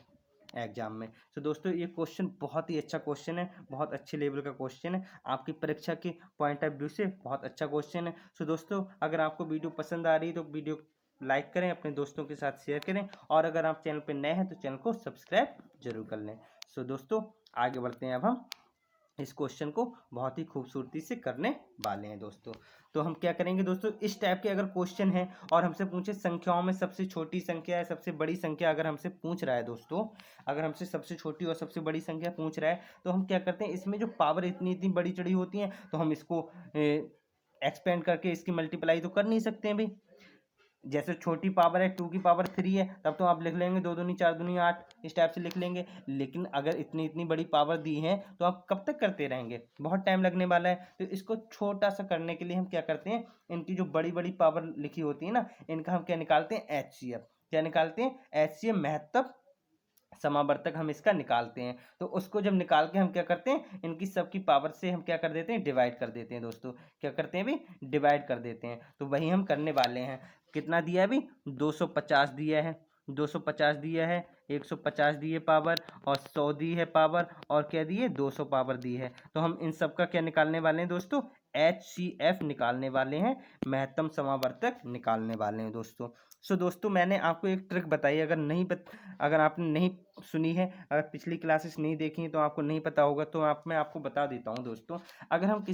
A: एग्जाम में। तो दोस्तों ये क्वेश्चन बहुत ही अच्छा क्वेश्चन है, बहुत अच्छे लेवल का क्वेश्चन है, आपकी परीक्षा के पॉइंट ऑफ व्यू से बहुत अच्छा क्वेश्चन है। सो दोस्तों अगर आपको वीडियो पसंद आ रही है तो वीडियो लाइक करें, अपने दोस्तों के साथ शेयर करें, और अगर आप चैनल पर नए हैं तो चैनल को सब्सक्राइब जरूर कर लें। सो दोस्तों आगे बढ़ते हैं, अब हम इस क्वेश्चन को बहुत ही खूबसूरती से करने वाले हैं दोस्तों। तो हम क्या करेंगे दोस्तों, इस टाइप के अगर क्वेश्चन है और हमसे पूछे संख्याओं में सबसे छोटी संख्या है सबसे बड़ी संख्या, अगर हमसे पूछ रहा है दोस्तों, अगर हमसे सबसे छोटी और सबसे बड़ी संख्या पूछ रहा है, तो हम क्या करते हैं, इसमें जो पावर इतनी इतनी बड़ी चढ़ी होती है, तो हम इसको एक्सपेंड करके इसकी मल्टीप्लाई तो कर नहीं सकते हैं भाई। जैसे छोटी पावर है 2 की पावर 3 है, तब तो आप लिख लेंगे 2 दूनी 4 दूनी 8, इस टाइप से लिख लेंगे। लेकिन अगर इतनी इतनी बड़ी पावर दी है तो आप कब तक करते रहेंगे, बहुत टाइम लगने वाला है। तो इसको छोटा सा करने के लिए हम क्या करते हैं, इनकी जो बड़ी बड़ी पावर लिखी होती है ना, इनका हम क्या निकालते हैं, एचसीएफ। क्या निकालते हैं, एचसीएफ, महत्तव समावर्तक हम इसका निकालते हैं। तो उसको जब निकाल के हम क्या करते हैं, इनकी सबकी पावर से हम क्या कर देते हैं, डिवाइड कर देते हैं दोस्तों। क्या करते हैं भाई, डिवाइड कर देते हैं। तो वही हम करने वाले हैं। कितना दिया है अभी 250 दिया है, 250 दिया है, 150 दिए पावर और 100 दी है पावर और क्या दिए 200 पावर दी है। तो हम इन सब का क्या निकालने वाले हैं दोस्तों, HCF निकालने वाले हैं, महत्तम समावर्तक निकालने वाले हैं दोस्तों। सो दोस्तों मैंने आपको एक ट्रिक बताई, अगर आपने नहीं सुनी है, अगर पिछली क्लासेस नहीं देखी हैं तो आपको नहीं पता होगा, तो मैं आपको बता देता हूँ दोस्तों। अगर हम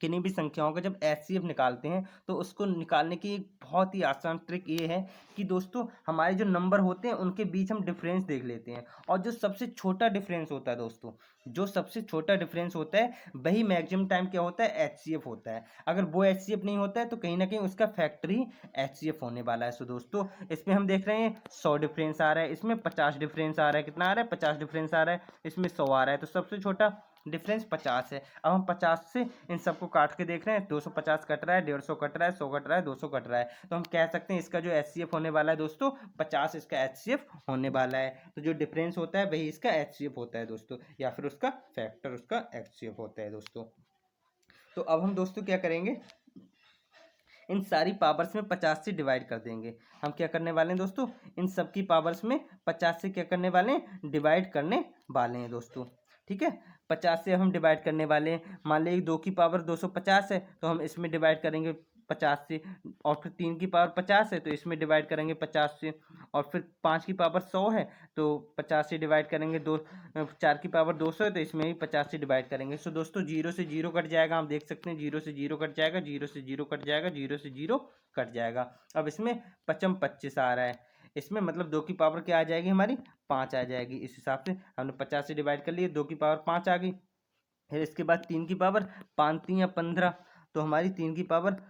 A: किन्हीं भी संख्याओं का जब HCF निकालते हैं तो उसको निकालने की एक बहुत ही आसान ट्रिक ये है कि दोस्तों हमारे जो नंबर होते हैं उनके बीच हम डिफरेंस देख लेते हैं, और जो सबसे छोटा डिफरेंस होता है दोस्तों, जो सबसे छोटा डिफरेंस होता है वही मैक्सिमम टाइम क्या होता है HCF होता है। अगर वो HCF नहीं होता है तो कहीं ना कहीं उसका फैक्टर ही HCF होने वाला है। सो दोस्तों इसमें हम देख रहे हैं 100 डिफरेंस आ रहा है, इसमें 50 डिफरेंस आ रहा है, कितना आ रहा है 50 डिफरेंस आ रहा है, इसमें 100 आ रहा है, तो सबसे छोटा डिफरेंस 50 है। अब हम 50 से इन सबको काट के देख रहे हैं, 250 कट रहा है, 150 कट रहा है, 100 कट रहा है, 200 कट रहा है, तो हम कह सकते हैं इसका जो HCF होने वाला है दोस्तों 50 इसका HCF होने वाला है। तो जो डिफरेंस होता है वही इसका HCF होता है दोस्तों, या फिर उसका फैक्टर उसका HCF होता है दोस्तों। तो अब हम दोस्तों क्या करेंगे, इन सारी पावर्स में 50 से डिवाइड कर देंगे। हम क्या करने वाले हैं दोस्तों, इन सब की पावर्स में 50 से क्या करने वाले हैं, डिवाइड करने वाले हैं दोस्तों। ठीक है, 50 से हम डिवाइड करने वाले हैं। मान लीजिए 2 की पावर 250 है तो हम इसमें डिवाइड करेंगे 50 से, और फिर 3 की पावर 50 है तो इसमें डिवाइड करेंगे 50 से, और फिर 5 की पावर 100 है तो 50 से डिवाइड करेंगे, 4 की पावर 200 है तो इसमें भी 50 से डिवाइड करेंगे। सो दोस्तों 0 से 0 कट जाएगा, आप देख सकते हैं 0 से 0 कट जाएगा, 0 से 0 कट जाएगा, 0 से 0 कट जाएगा। अब इसमें 55 25 आ रहा है, इसमें मतलब 2 की पावर क्या आ जाएगी हमारी 5 आ जाएगी। इस हिसाब से हमने 50 से डिवाइड कर लिए, 2 की पावर 5 आ गई। फिर इसके बाद 3 की पावर 5 3 या 15, तो हमारी 3 की पावर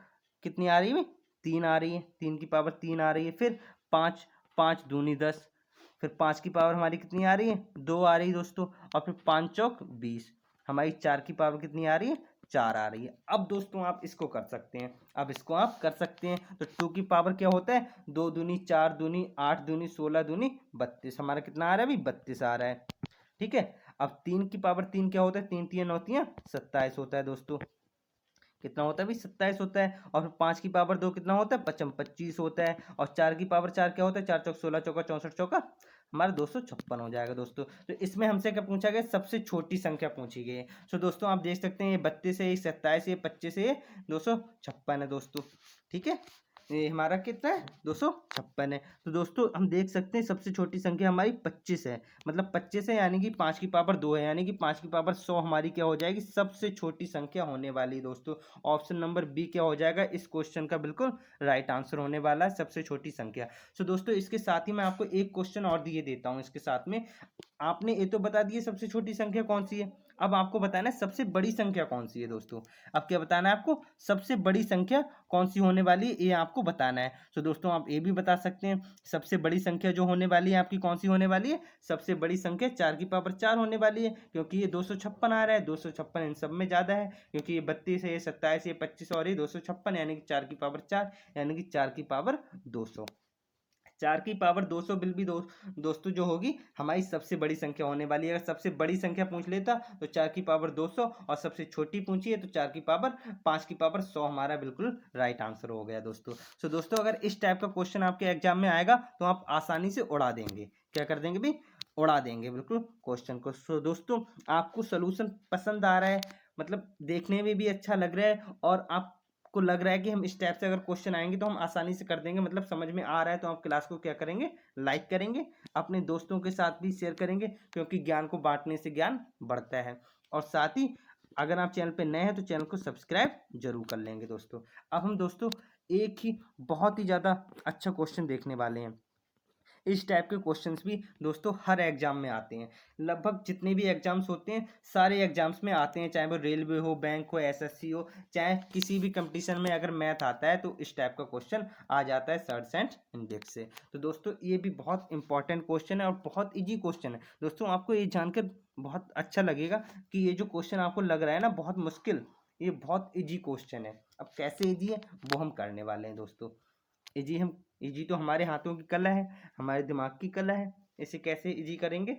A: कितनी आ रही है, 3 आ रही है, 3 की पावर 3 आ रही है। फिर 5 5 दूनी 10, फिर 5 की पावर हमारी कितनी आ रही है 2 आ रही है दोस्तों, और फिर 5 चौक 20, हमारी 4 की पावर कितनी आ रही है 4 आ रही है। अब दोस्तों आप इसको कर सकते हैं, अब इसको आप कर सकते हैं। तो 2 की पावर क्या होता है 2 दूनी 4 दूनी 8 दूनी 16 दूनी 32, हमारा कितना आ रहा है अभी 32 आ रहा है। ठीक है, अब 3 की पावर 3 क्या होता है 3 3 9 27 होता है दोस्तों, कितना होता है भाई 27 होता है। और फिर 5 की पावर 2 कितना होता है 25 होता है, और 4 की पावर 4 क्या होता है 4 चौक 16 चौका 64 चौका हमारा 256 हो जाएगा दोस्तों। तो इसमें हमसे क्या पूछा गया, सबसे छोटी संख्या पूछी गई है। सो दोस्तों आप देख सकते हैं ये 32 है, ये 27 है, ये 25 है, ये 256 है दोस्तों। ठीक है, ये हमारा कितना है 256 है। तो दोस्तों हम देख सकते हैं सबसे छोटी संख्या हमारी 25 है, मतलब 25 है, यानी कि 5 की पावर 2 है, यानी कि 5 की पावर 100 हमारी क्या हो जाएगी सबसे छोटी संख्या होने वाली दोस्तों। ऑप्शन नंबर बी क्या हो जाएगा इस क्वेश्चन का बिल्कुल राइट आंसर होने वाला है, सबसे छोटी संख्या। सो दोस्तों इसके साथ ही मैं आपको एक क्वेश्चन और दिए देता हूँ इसके साथ में। आपने ये तो बता दिए सबसे छोटी संख्या कौन सी है, अब आपको बताना है सबसे बड़ी संख्या कौन सी है दोस्तों। अब क्या बताना है आपको, सबसे बड़ी संख्या कौन सी होने वाली है ये आपको बताना है। तो दोस्तों आप ये भी बता सकते हैं सबसे बड़ी संख्या जो होने वाली है आपकी कौन सी होने वाली है, सबसे बड़ी संख्या 4 की पावर 4 होने वाली है, क्योंकि ये 256 आ रहा है, 256 इन सब में ज़्यादा है, क्योंकि ये 32 है, ये 27, ये 25 और ये 256, यानी कि 4 की पावर 4, यानी कि 4 की पावर 200। 4 की पावर 200 बिल भी दोस्तों जो होगी हमारी सबसे बड़ी संख्या होने वाली है। अगर सबसे बड़ी संख्या पूछ लेता तो 4 की पावर 200, और सबसे छोटी पूछी है तो 4 की पावर 5 की पावर 100 हमारा बिल्कुल राइट आंसर हो गया दोस्तों। सो दोस्तों अगर इस टाइप का क्वेश्चन आपके एग्जाम में आएगा तो आप आसानी से उड़ा देंगे, क्या कर देंगे भाई उड़ा देंगे बिल्कुल क्वेश्चन को। सो दोस्तों आपको सोल्यूशन पसंद आ रहा है, मतलब देखने में भी अच्छा लग रहा है, और आप को लग रहा है कि हम इस टाइप से अगर क्वेश्चन आएंगे तो हम आसानी से कर देंगे, मतलब समझ में आ रहा है, तो आप क्लास को क्या करेंगे लाइक करेंगे, अपने दोस्तों के साथ भी शेयर करेंगे, क्योंकि ज्ञान को बांटने से ज्ञान बढ़ता है। और साथ ही अगर आप चैनल पे नए हैं तो चैनल को सब्सक्राइब जरूर कर लेंगे दोस्तों। अब हम दोस्तों एक ही बहुत ही ज़्यादा अच्छा क्वेश्चन देखने वाले हैं। इस टाइप के क्वेश्चंस भी दोस्तों हर एग्जाम में आते हैं, लगभग जितने भी एग्जाम्स होते हैं सारे एग्जाम्स में आते हैं, चाहे वो रेलवे हो, बैंक हो, एसएससी हो, चाहे किसी भी कंपटीशन में अगर मैथ आता है तो इस टाइप का क्वेश्चन आ जाता है सर्च एंड इंडेक्स से। तो दोस्तों ये भी बहुत इंपॉर्टेंट क्वेश्चन है और बहुत ईजी क्वेश्चन है दोस्तों। आपको ये जानकर बहुत अच्छा लगेगा कि ये जो क्वेश्चन आपको लग रहा है ना बहुत मुश्किल, ये बहुत ईजी क्वेश्चन है। अब कैसे ईजी है वो हम करने वाले हैं दोस्तों। इजी तो हमारे हाथों की कला है, हमारे दिमाग की कला है, इसे कैसे इजी करेंगे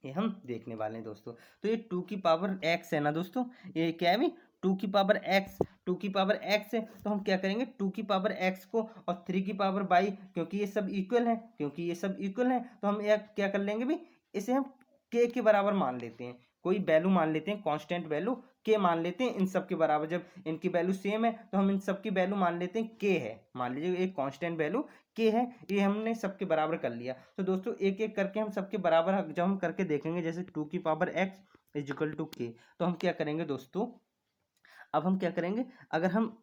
A: ये हम देखने वाले हैं दोस्तों। तो ये 2 की पावर x है ना दोस्तों, ये क्या है भाई 2 की पावर x, टू की पावर एक्स है तो हम क्या करेंगे, टू की पावर एक्स को और थ्री की पावर बाई, क्योंकि ये सब इक्वल है, तो हम क्या कर लेंगे भाई, इसे हम के बराबर मान लेते हैं, कोई वैल्यू मान लेते हैं, कांस्टेंट वैल्यू के मान लेते हैं इन सब के बराबर। जब इनकी वैल्यू सेम है तो हम इन सब की वैल्यू मान लेते हैं के है, मान लीजिए एक कांस्टेंट वैल्यू के है, ये हमने सबके बराबर कर लिया। तो दोस्तों एक एक करके हम सबके बराबर जब हम करके देखेंगे, जैसे टू की power x is equal to k, तो हम क्या करेंगे दोस्तों, अब हम क्या करेंगे, अगर हम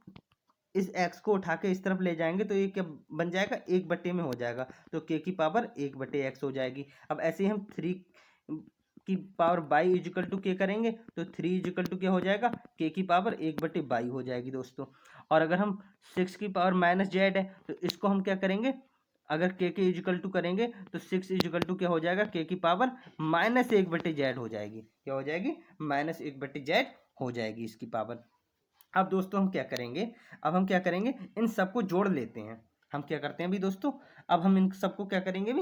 A: इस x को उठा के इस तरफ ले जाएंगे तो ये क्या बन जाएगा, एक बट्टे में हो जाएगा, तो k की पावर एक बट्टे x हो जाएगी। अब ऐसे ही हम थ्री की पावर बाई इजिकल टू के करेंगे तो थ्री इजिकल टू क्या हो जाएगा, k की पावर एक बट्टे बाई हो जाएगी दोस्तों। और अगर हम सिक्स की पावर माइनस जेड है तो इसको हम क्या करेंगे, अगर k के इजिकल टू करेंगे तो सिक्स इजिकल टू क्या हो जाएगा, k की पावर माइनस एक बट्टे जेड हो जाएगी, क्या हो जाएगी, माइनस एक बट्टे जेड हो जाएगी इसकी पावर। अब दोस्तों हम क्या करेंगे, अब हम क्या करेंगे, इन सबको जोड़ लेते हैं। हम क्या करते हैं भी दोस्तों, अब हम इन सबको क्या करेंगे भी,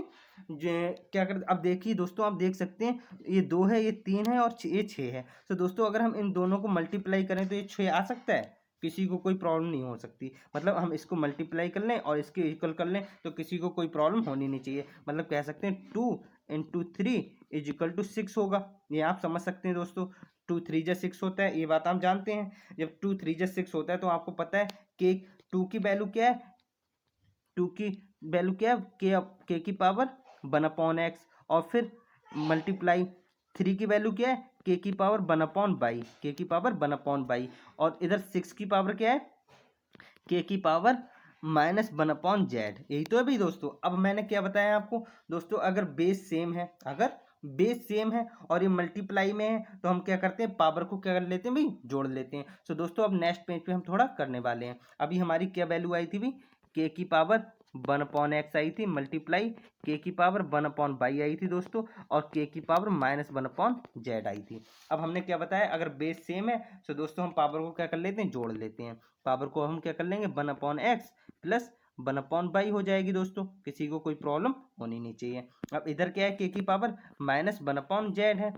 A: क्या कर, अब देखिए दोस्तों, आप देख सकते हैं ये दो है, ये तीन है और ये छः है। तो दोस्तों अगर हम इन दोनों को मल्टीप्लाई करें तो ये छः आ सकता है, किसी को कोई प्रॉब्लम नहीं हो सकती। मतलब हम इसको मल्टीप्लाई कर लें और इसके इक्वल कर लें तो किसी को कोई प्रॉब्लम होनी नहीं चाहिए। मतलब कह सकते हैं two into three is equal to six होगा, ये आप समझ सकते हैं दोस्तों। टू थ्री जा सिक्स होता है, ये बात आप जानते हैं। जब टू थ्री जा सिक्स होता है तो आपको पता है कि टू की वैल्यू क्या है, टू की वैल्यू क्या है, के की पावर वन अपॉन एक्स, और फिर मल्टीप्लाई थ्री की वैल्यू क्या है, के की पावर वन अपॉन बाई, के की पावर वन अपॉन बाई, और इधर सिक्स की पावर क्या है, के की power minus one upon Z, यही तो है भाई दोस्तों। अब मैंने क्या बताया आपको दोस्तों, अगर बेस सेम है, अगर बेस सेम है और ये मल्टीप्लाई में है तो हम क्या करते हैं, पावर को क्या कर लेते हैं भाई, जोड़ लेते हैं। सो दोस्तों अब नेक्स्ट पेज पे हम थोड़ा करने वाले हैं। अभी हमारी क्या वैल्यू आई थी भाई, के की पावर वन अपॉन एक्स आई थी, मल्टीप्लाई के की power one upon by I थी दोस्तों, और के की power minus one upon Z I थी। अब हमने क्या बताया, अगर बेस सेम है तो दोस्तों हम पावर को क्या कर लेते हैं, जोड़ लेते हैं। पावर को हम क्या कर लेंगे, one upon x plus one upon by हो जाएगी दोस्तों, किसी को कोई प्रॉब्लम होनी नहीं चाहिए। अब इधर क्या है, के की power minus one upon z है।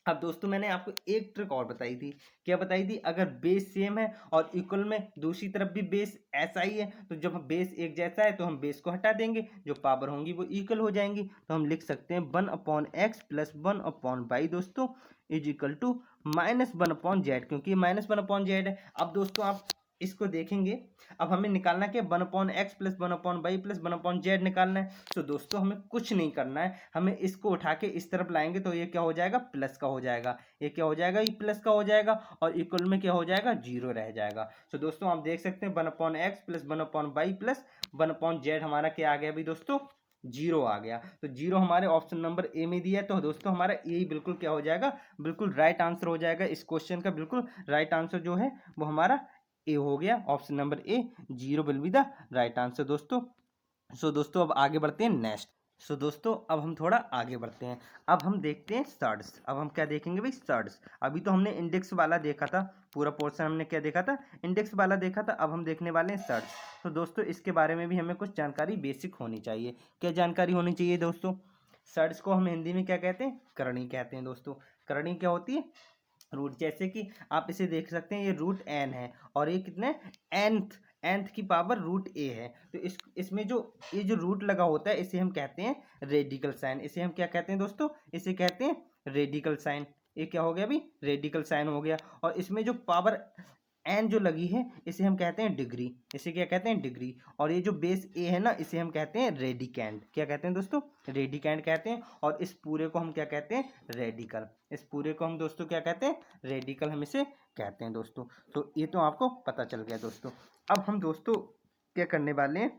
A: अब दोस्तों मैंने आपको एक ट्रिक और बताई थी, क्या बताई थी, अगर बेस सेम है और इक्वल में दूसरी तरफ भी बेस ऐसा ही है तो जब बेस एक जैसा है तो हम बेस को हटा देंगे, जो पावर होंगी वो इक्वल हो जाएंगी। तो हम लिख सकते हैं one upon x plus one upon y दोस्तों is equal to minus one upon z, क्योंकि माइनस वन अपॉन जेड है। अब दोस्तों आप इसको देखेंगे, अब हमें निकालना क्या, one upon x plus one upon y plus one upon z निकालना है। तो दोस्तों हमें कुछ नहीं करना है, हमें इसको उठा के इस तरफ लाएंगे तो ये क्या हो जाएगा, प्लस का हो जाएगा, ये क्या हो जाएगा, ये प्लस का हो जाएगा, और इक्वल में क्या हो जाएगा, जीरो रह जाएगा। तो दोस्तों आप देख सकते हैं one upon x plus one upon y plus one upon z हमारा क्या आ गया भाई दोस्तों, जीरो आ गया। तो जीरो हमारे ऑप्शन नंबर ए में दिया है, तो दोस्तों हमारा ए ही बिल्कुल क्या हो जाएगा, बिल्कुल राइट आंसर हो जाएगा। इस क्वेश्चन का बिल्कुल राइट आंसर जो है वो हमारा ए हो गया, option number A, zero will be the right answer दोस्तों। सो दोस्तों अब आगे बढ़ते हैं नेक्स्ट। सो दोस्तों अब हम थोड़ा आगे बढ़ते हैं, अब हम देखते हैं सर्ड्स। अब हम क्या देखेंगे भाई, सर्ड्स। अभी तो हमने इंडेक्स वाला देखा था, पूरा पोर्शन हमने क्या देखा था, इंडेक्स वाला देखा था। अब हम देखने वाले हैं सर्ड्स। तो दोस्तों इसके बारे में भी हमें कुछ जानकारी बेसिक होनी चाहिए। क्या जानकारी होनी चाहिए दोस्तों, सर्ड्स को हम हिंदी में क्या कहते हैं, करणी कहते हैं दोस्तों। करणी क्या होती है, रूट। जैसे कि आप इसे देख सकते हैं, ये रूट एन है और ये कितने, nth की पावर रूट ए है। तो इसमें जो ये जो रूट लगा होता है इसे हम कहते हैं रेडिकल साइन। इसे हम क्या कहते हैं दोस्तों, इसे कहते हैं रेडिकल साइन। ये क्या हो गया अभी, रेडिकल साइन हो गया। और इसमें जो पावर एन जो लगी है इसे हम कहते हैं डिग्री, इसे क्या कहते हैं, डिग्री। और ये जो बेस ए है ना इसे हम कहते हैं रेडिकैंड। क्या कहते हैं दोस्तों, रेडिकैंड कहते हैं। और इस पूरे को हम क्या कहते हैं, रेडिकल। इस पूरे को हम दोस्तों क्या कहते हैं, रेडिकल हम इसे कहते हैं दोस्तों। तो ये तो आपको पता चल गया दोस्तों। अब हम दोस्तों क्या करने वाले हैं,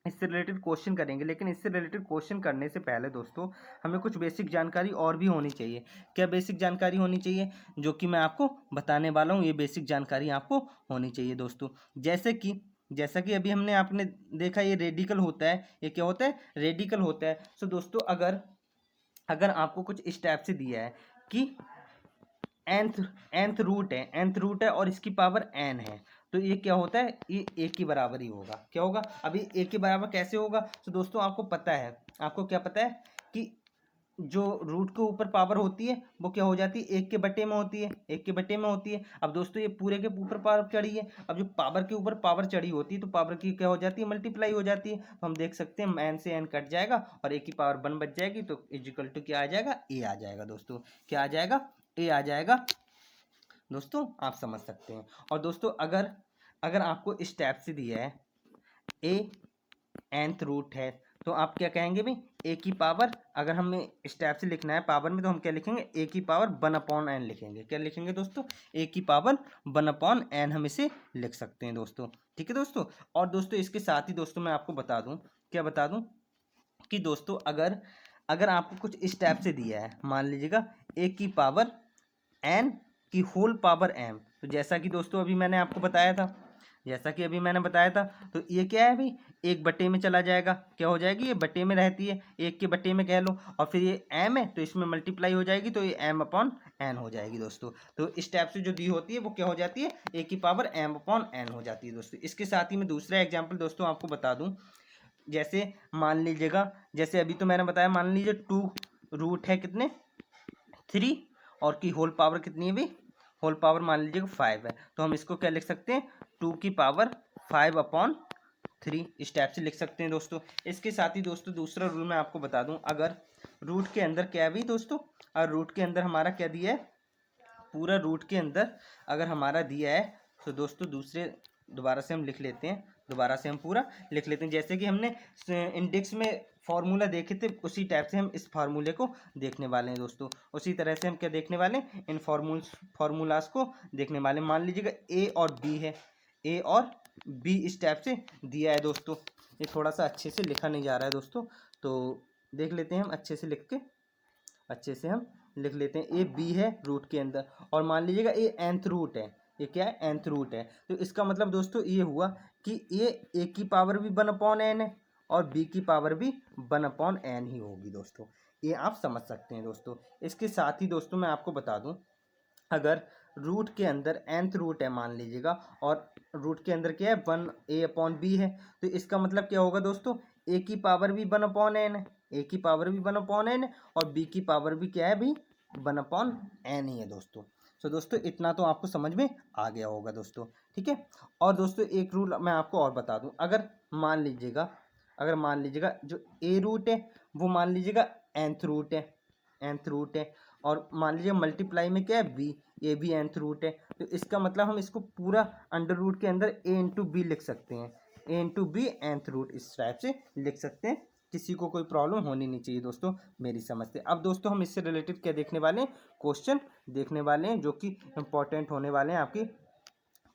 A: इससे रिलेटेड क्वेश्चन करेंगे। लेकिन इससे रिलेटेड क्वेश्चन करने से पहले दोस्तों हमें कुछ बेसिक जानकारी और भी होनी चाहिए। क्या बेसिक जानकारी होनी चाहिए, जो कि मैं आपको बताने वाला हूँ। ये बेसिक जानकारी आपको होनी चाहिए दोस्तों। जैसा कि अभी हमने आपने देखा ये रेडिकल होता है, ये क्या होता है, रेडिकल होता है। सो दोस्तों अगर आपको कुछ इस टाइप से दिया है कि nth रूट है और इसकी पावर n है, तो ये क्या होता है, ये a के बराबर ही होगा। क्या होगा, अभी a के बराबर कैसे होगा। तो दोस्तों आपको पता है, आपको क्या पता है कि जो रूट के ऊपर पावर होती है वो क्या हो जाती है, एक के बटे में होती है, एक के बटे में होती है। अब दोस्तों ये पूरे के ऊपर पावर चढ़ी है, अब जो पावर के ऊपर पावर चढ़ी होती है तो पावर की क्या हो जाती है, मल्टीप्लाई हो जाती है। तो हम देख सकते हैं एन से एन कट जाएगा और ए की पावर 1 बच जाएगी, तो इजिकल टू क्या आ जाएगा, ए आ जाएगा दोस्तों। क्या आ जाएगा, ए आ जाएगा दोस्तों, आप समझ सकते हैं। और दोस्तों अगर अगर आपको इस टाइप से दिया है ए nth रूट है, तो आप क्या कहेंगे भाई, ए की पावर, अगर हमें इस टाइप से लिखना है पावर में, तो हम क्या लिखेंगे, ए की पावर 1/n लिखेंगे। क्या लिखेंगे दोस्तों, ए की पावर 1/n हम इसे लिख सकते हैं दोस्तों। ठीक है दोस्तों। और दोस्तों इसके साथ ही दोस्तों मैं आपको बता दूं, क्या बता दूं, कि दोस्तों अगर अगर आपको कुछ इस टाइप से दिया है, मान लीजिएगा ए की पावर n की होल पावर m, तो जैसा कि दोस्तों अभी मैंने आपको बताया था, जैसा कि अभी मैंने बताया था, तो ये क्या है भाई, एक बटे में चला जाएगा, क्या हो जाएगी, ये बटे में रहती है, एक के बटे में कह लो, और फिर ये m है तो इसमें मल्टीप्लाई हो जाएगी, तो ये m/n हो जाएगी दोस्तों। तो इस टाइप से जो दी होती है वो क्या हो जाती है, ए की पावर m/n हो जाती है दोस्तों। इसके साथ ही मैं दूसरा एग्जाम्पल दोस्तों आपको बता दूं, जैसे मान लीजिएगा, जैसे अभी तो मैंने बताया, मान लीजिए 2 रूट है कितने, 3, और की होल पावर कितनी है भाई, होल पावर मान लीजिएगा 5 है, तो हम इसको क्या लिख सकते हैं, 2 की पावर 5/3, इस टाइप से लिख सकते हैं दोस्तों। इसके साथ ही दोस्तों दूसरा रूल मैं आपको बता दूं, अगर रूट के अंदर क्या है भाई दोस्तों, और रूट के अंदर हमारा क्या दिया है, पूरा रूट के अंदर अगर हमारा दिया है, तो दोस्तों दूसरे दोबारा से हम लिख लेते हैं, दोबारा से हम पूरा लिख लेते हैं, जैसे कि हमने इंडेक्स में फॉर्मूला देखे थे, उसी टाइप से हम इस फार्मूले को देखने वाले हैं दोस्तों। उसी तरह से हम क्या देखने वाले हैं, इन फार्मूलाज को देखने वाले हैं। मान लीजिएगा ए और बी है, ए और बी इस टाइप से दिया है दोस्तों। ये थोड़ा सा अच्छे से लिखा नहीं जा रहा है दोस्तों, तो देख लेते हैं हम अच्छे से लिख के, अच्छे से हम लिख लेते हैं। ए बी है रूट के अंदर, और मान लीजिएगा ये nth रूट है, ये क्या है, nth रूट है, तो इसका मतलब दोस्तों ये हुआ कि ये ए की पावर भी 1/n है और बी की पावर भी 1/n ही होगी दोस्तों। ये आप समझ सकते हैं दोस्तों। इसके साथ ही दोस्तों मैं आपको बता दूं, अगर रूट के अंदर nth रूट है मान लीजिएगा, और रूट के अंदर क्या है, 1a/b है, तो इसका मतलब क्या होगा दोस्तों, a की पावर भी 1/n है, a की पावर भी 1/n है, और b की पावर भी क्या है भाई, 1/n ही है दोस्तों। तो दोस्तों इतना तो आपको समझ में आ गया होगा दोस्तों। ठीक है। और दोस्तों एक रूल मैं आपको और बता दूं, अगर मान लीजिएगा जो a रूट है वो मान लीजिएगा nth रूट है, nth रूट है, और मान लीजिए मल्टीप्लाई में क्या है, बी, ए भी nth रूट है, तो इसका मतलब हम इसको पूरा अंडर रूट के अंदर a इंटू बी लिख सकते हैं, a into b nth root, इस टाइप से लिख सकते हैं। किसी को कोई प्रॉब्लम होनी नहीं चाहिए दोस्तों मेरी समझ से। अब दोस्तों हम इससे रिलेटेड क्या देखने वाले हैं, क्वेश्चन देखने वाले हैं, जो कि इंपॉर्टेंट होने वाले हैं आपकी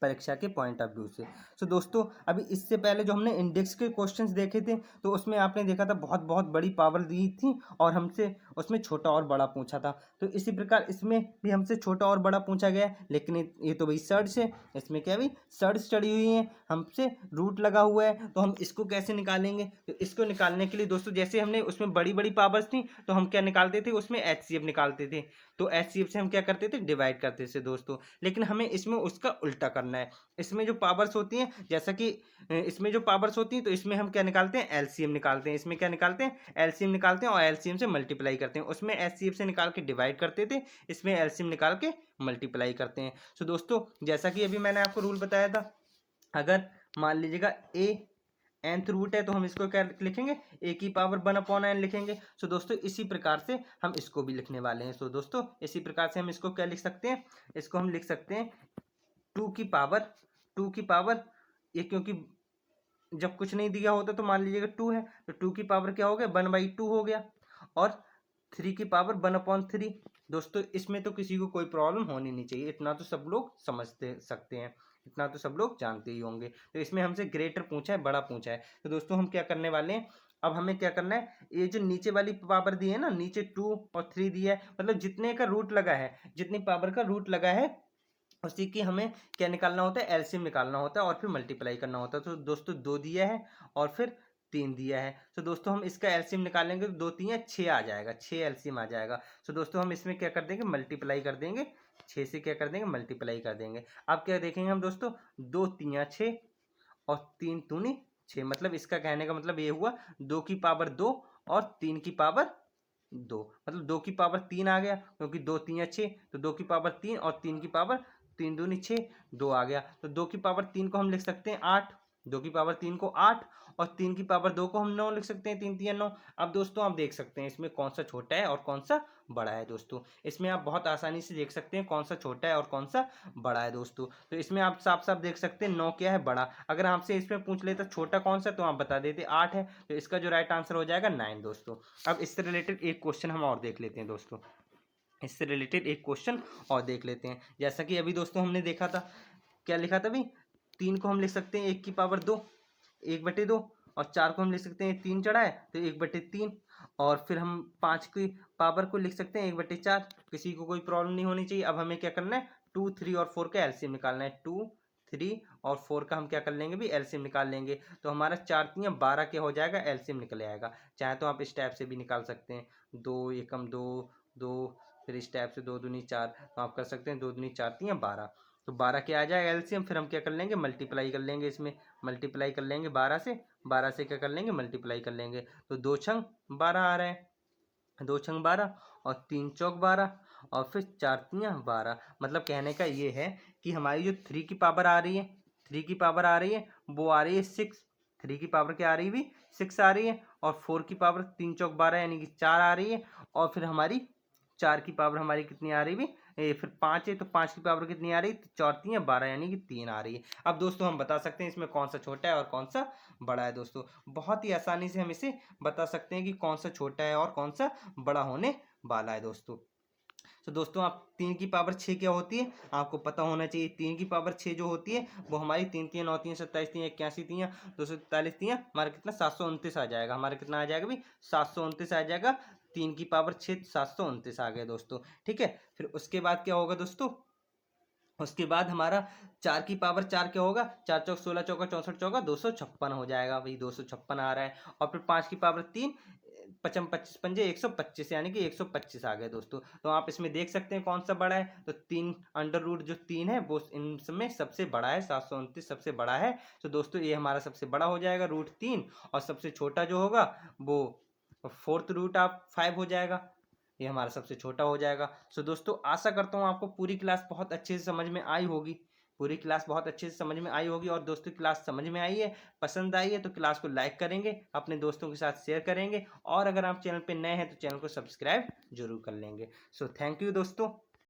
A: परीक्षा के पॉइंट ऑफ व्यू से। सो दोस्तों अभी इससे पहले जो हमने इंडेक्स के क्वेश्चंस देखे थे, तो उसमें आपने देखा था बहुत बहुत बड़ी पावर दी थी और हमसे उसमें छोटा और बड़ा पूछा था। तो इसी प्रकार इसमें भी हमसे छोटा और बड़ा पूछा गया है, लेकिन ये तो भाई सर्च है, इसमें क्या भाई सर्च चढ़ी हुई है, हमसे रूट लगा हुआ है, तो हम इसको कैसे निकालेंगे। तो इसको निकालने के लिए दोस्तों, जैसे हमने उसमें बड़ी बड़ी पावर्स थी तो हम क्या निकालते थे, उसमें HCF निकालते थे, तो HCF से हम क्या करते थे, डिवाइड करते थे दोस्तों। लेकिन हमें इसमें उसका उल्टा करना है। इसमें जो पावर्स होती हैं, जैसा कि इसमें जो पावर्स होती हैं, तो इसमें हम क्या निकालते हैं, एलसीएम निकालते हैं, इसमें क्या निकालते हैं, एलसीएम निकालते हैं और एलसीएम से मल्टीप्लाई करते हैं। उसमें एचसीएफ से निकाल के डिवाइड करते थे, इसमें एलसीएम निकाल के मल्टीप्लाई करते हैं। सो दोस्तों जैसा कि अभी मैंने आपको रूल बताया था, अगर मान लीजिएगा ए nth रूट है तो हम इसको क्या लिखेंगे, ए की पावर 1/n लिखेंगे। सो दोस्तों इसी प्रकार से हम इसको भी लिखने वाले हैं। सो दोस्तों इसी प्रकार से हम इसको क्या लिख सकते हैं, इसको हम लिख सकते हैं 2 की पावर, ये क्योंकि जब कुछ नहीं दिया होता तो मान लीजिएगा 2 है, तो 2 की पावर क्या हो गया, 1/2 हो गया, और 3 की पावर 1/3। दोस्तों इसमें तो किसी को कोई प्रॉब्लम होनी नहीं चाहिए, इतना तो सब लोग समझते सकते हैं, इतना तो सब लोग जानते ही होंगे। तो इसमें हमसे ग्रेटर पूछा है, बड़ा पूछा है, तो दोस्तों हम क्या करने वाले हैं, अब हमें क्या करना है, ये जो नीचे वाली पावर दी है ना, नीचे 2 और 3 दिया है, मतलब जितने का रूट लगा है, जितनी पावर का रूट लगा है, उसी की हमें क्या निकालना होता है, एलसीएम निकालना होता है और फिर मल्टीप्लाई करना होता है। तो दोस्तों 2 दिया है और फिर 3 दिया है, तो दोस्तों हम इसका एलसीएम निकालेंगे तो 2 3 6 आ जाएगा, 6 एलसीएम आ जाएगा। तो दोस्तों हम इसमें क्या कर देंगे, मल्टीप्लाई कर देंगे, 6 से क्या कर देंगे, मल्टीप्लाई कर देंगे। अब क्या देखेंगे हम दोस्तों, 2 3 6 और 3 दूनी 6, मतलब इसका कहने का मतलब ये हुआ 2 की पावर 2 और 3 की पावर 2, मतलब 2 की पावर 3 आ गया, क्योंकि 2 3 6, तो 2 की पावर 3 और 3 की पावर 3 दूनी 6, 2 आ गया। तो 2 की पावर 3 को हम लिख सकते हैं 8, 2 की पावर 3 को 8, और 3 की पावर 2 को हम 9 लिख सकते हैं, 3 3 9। अब दोस्तों आप देख सकते हैं इसमें कौन सा छोटा है और कौन सा बड़ा है दोस्तों। इसमें आप बहुत आसानी से देख सकते हैं कौन सा छोटा है और कौन सा बड़ा है दोस्तों। तो इसमें आप साफ साफ देख सकते हैं 9 क्या है, बड़ा। अगर आपसे इसमें पूछ लेता छोटा कौन सा, तो आप बता देते 8 है, तो इसका जो राइट आंसर हो जाएगा 9 दोस्तों। अब इससे रिलेटेड एक क्वेश्चन हम और देख लेते हैं दोस्तों, इससे रिलेटेड एक क्वेश्चन और देख लेते हैं। जैसा कि अभी दोस्तों हमने देखा था, क्या लिखा था अभी, 3 को हम लिख सकते हैं 1 की पावर 2, 1/2, और 4 को हम लिख सकते हैं 3 चढ़ा है तो 1/3, और फिर हम 5 की पावर को लिख सकते हैं 1/4। किसी को कोई प्रॉब्लम नहीं होनी चाहिए। अब हमें क्या करना है, 2 3 और 4 का एलसीएम निकालना है। 2 3 और 4 का हम क्या कर लेंगे भी, एलसीएम निकाल लेंगे। तो हमारा 4 3 12 क्या हो जाएगा, एलसीएम निकल आएगा। चाहे तो आप इस टाइप से भी निकाल सकते हैं, 2 एकम 2 2, फिर इस टाइप से 2 दूनी 4, तो आप कर सकते हैं 2 दूनी 4 3 12। तो 12 क्या आ जाएगा एलसीएम, फिर हम क्या कर लेंगे, मल्टीप्लाई कर लेंगे, इसमें मल्टीप्लाई कर लेंगे 12 से, 12 से क्या कर लेंगे, मल्टीप्लाई कर लेंगे। तो 2 छंग 12 आ रहे हैं, 2 छंग 12 और 3 चौक 12 और फिर 4 तियाँ 12। मतलब कहने का ये है कि हमारी जो 3 की पावर आ रही है, 3 की पावर आ रही है वो आ रही है 6। 3 की पावर क्या आ रही है भी, 6 आ रही है। और 4 की पावर 3 चौक 12 यानी कि 4 आ रही है। और फिर हमारी 4 की पावर हमारी कितनी आ रही है, फिर 5 है तो 5 की पावर कितनी आ रही है, 4 3 12 यानी कि 3 आ रही है। अब दोस्तों हम बता सकते हैं इसमें कौन सा छोटा है और कौन सा बड़ा है दोस्तों। बहुत ही आसानी से हम इसे बता सकते हैं कि कौन सा छोटा है और कौन सा बड़ा होने वाला है दोस्तों। तो दोस्तों आप 3 की पावर 6 क्या होती है, आपको पता होना चाहिए। 3 की पावर 6 जो होती है वो हमारी 3 3 9 3 27 3 81 3 243 3, हमारा कितना 729 आ जाएगा। हमारा कितना आ जाएगा भाई, 729 आ जाएगा। 3 की पावर 6 729 आ गया दोस्तों। ठीक है, फिर उसके बाद क्या होगा दोस्तों, उसके बाद हमारा 4 की पावर 4 क्या होगा, 4 चौक 16 चौका 64 चौका 256 हो जाएगा भाई, 256 आ रहा है। और फिर 5 की पावर 3, पचम 25 पंजे 125 यानी कि 125 आ गए दोस्तों। तो आप इसमें देख सकते हैं कौन सा बड़ा है, तो 3 अंडर रूट जो 3 है वो इन सब सबसे बड़ा है, 729 सबसे बड़ा है। तो दोस्तों ये हमारा सबसे बड़ा हो जाएगा √3, और सबसे छोटा जो होगा वो 4th रूट ऑफ 5 हो जाएगा, ये हमारा सबसे छोटा हो जाएगा। सो दोस्तों आशा करता हूँ आपको पूरी क्लास बहुत अच्छे से समझ में आई होगी, पूरी क्लास बहुत अच्छे से समझ में आई होगी। और दोस्तों क्लास समझ में आई है, पसंद आई है तो क्लास को लाइक करेंगे, अपने दोस्तों के साथ शेयर करेंगे, और अगर आप चैनल पे नए हैं तो चैनल को सब्सक्राइब जरूर कर लेंगे। सो थैंक यू दोस्तों।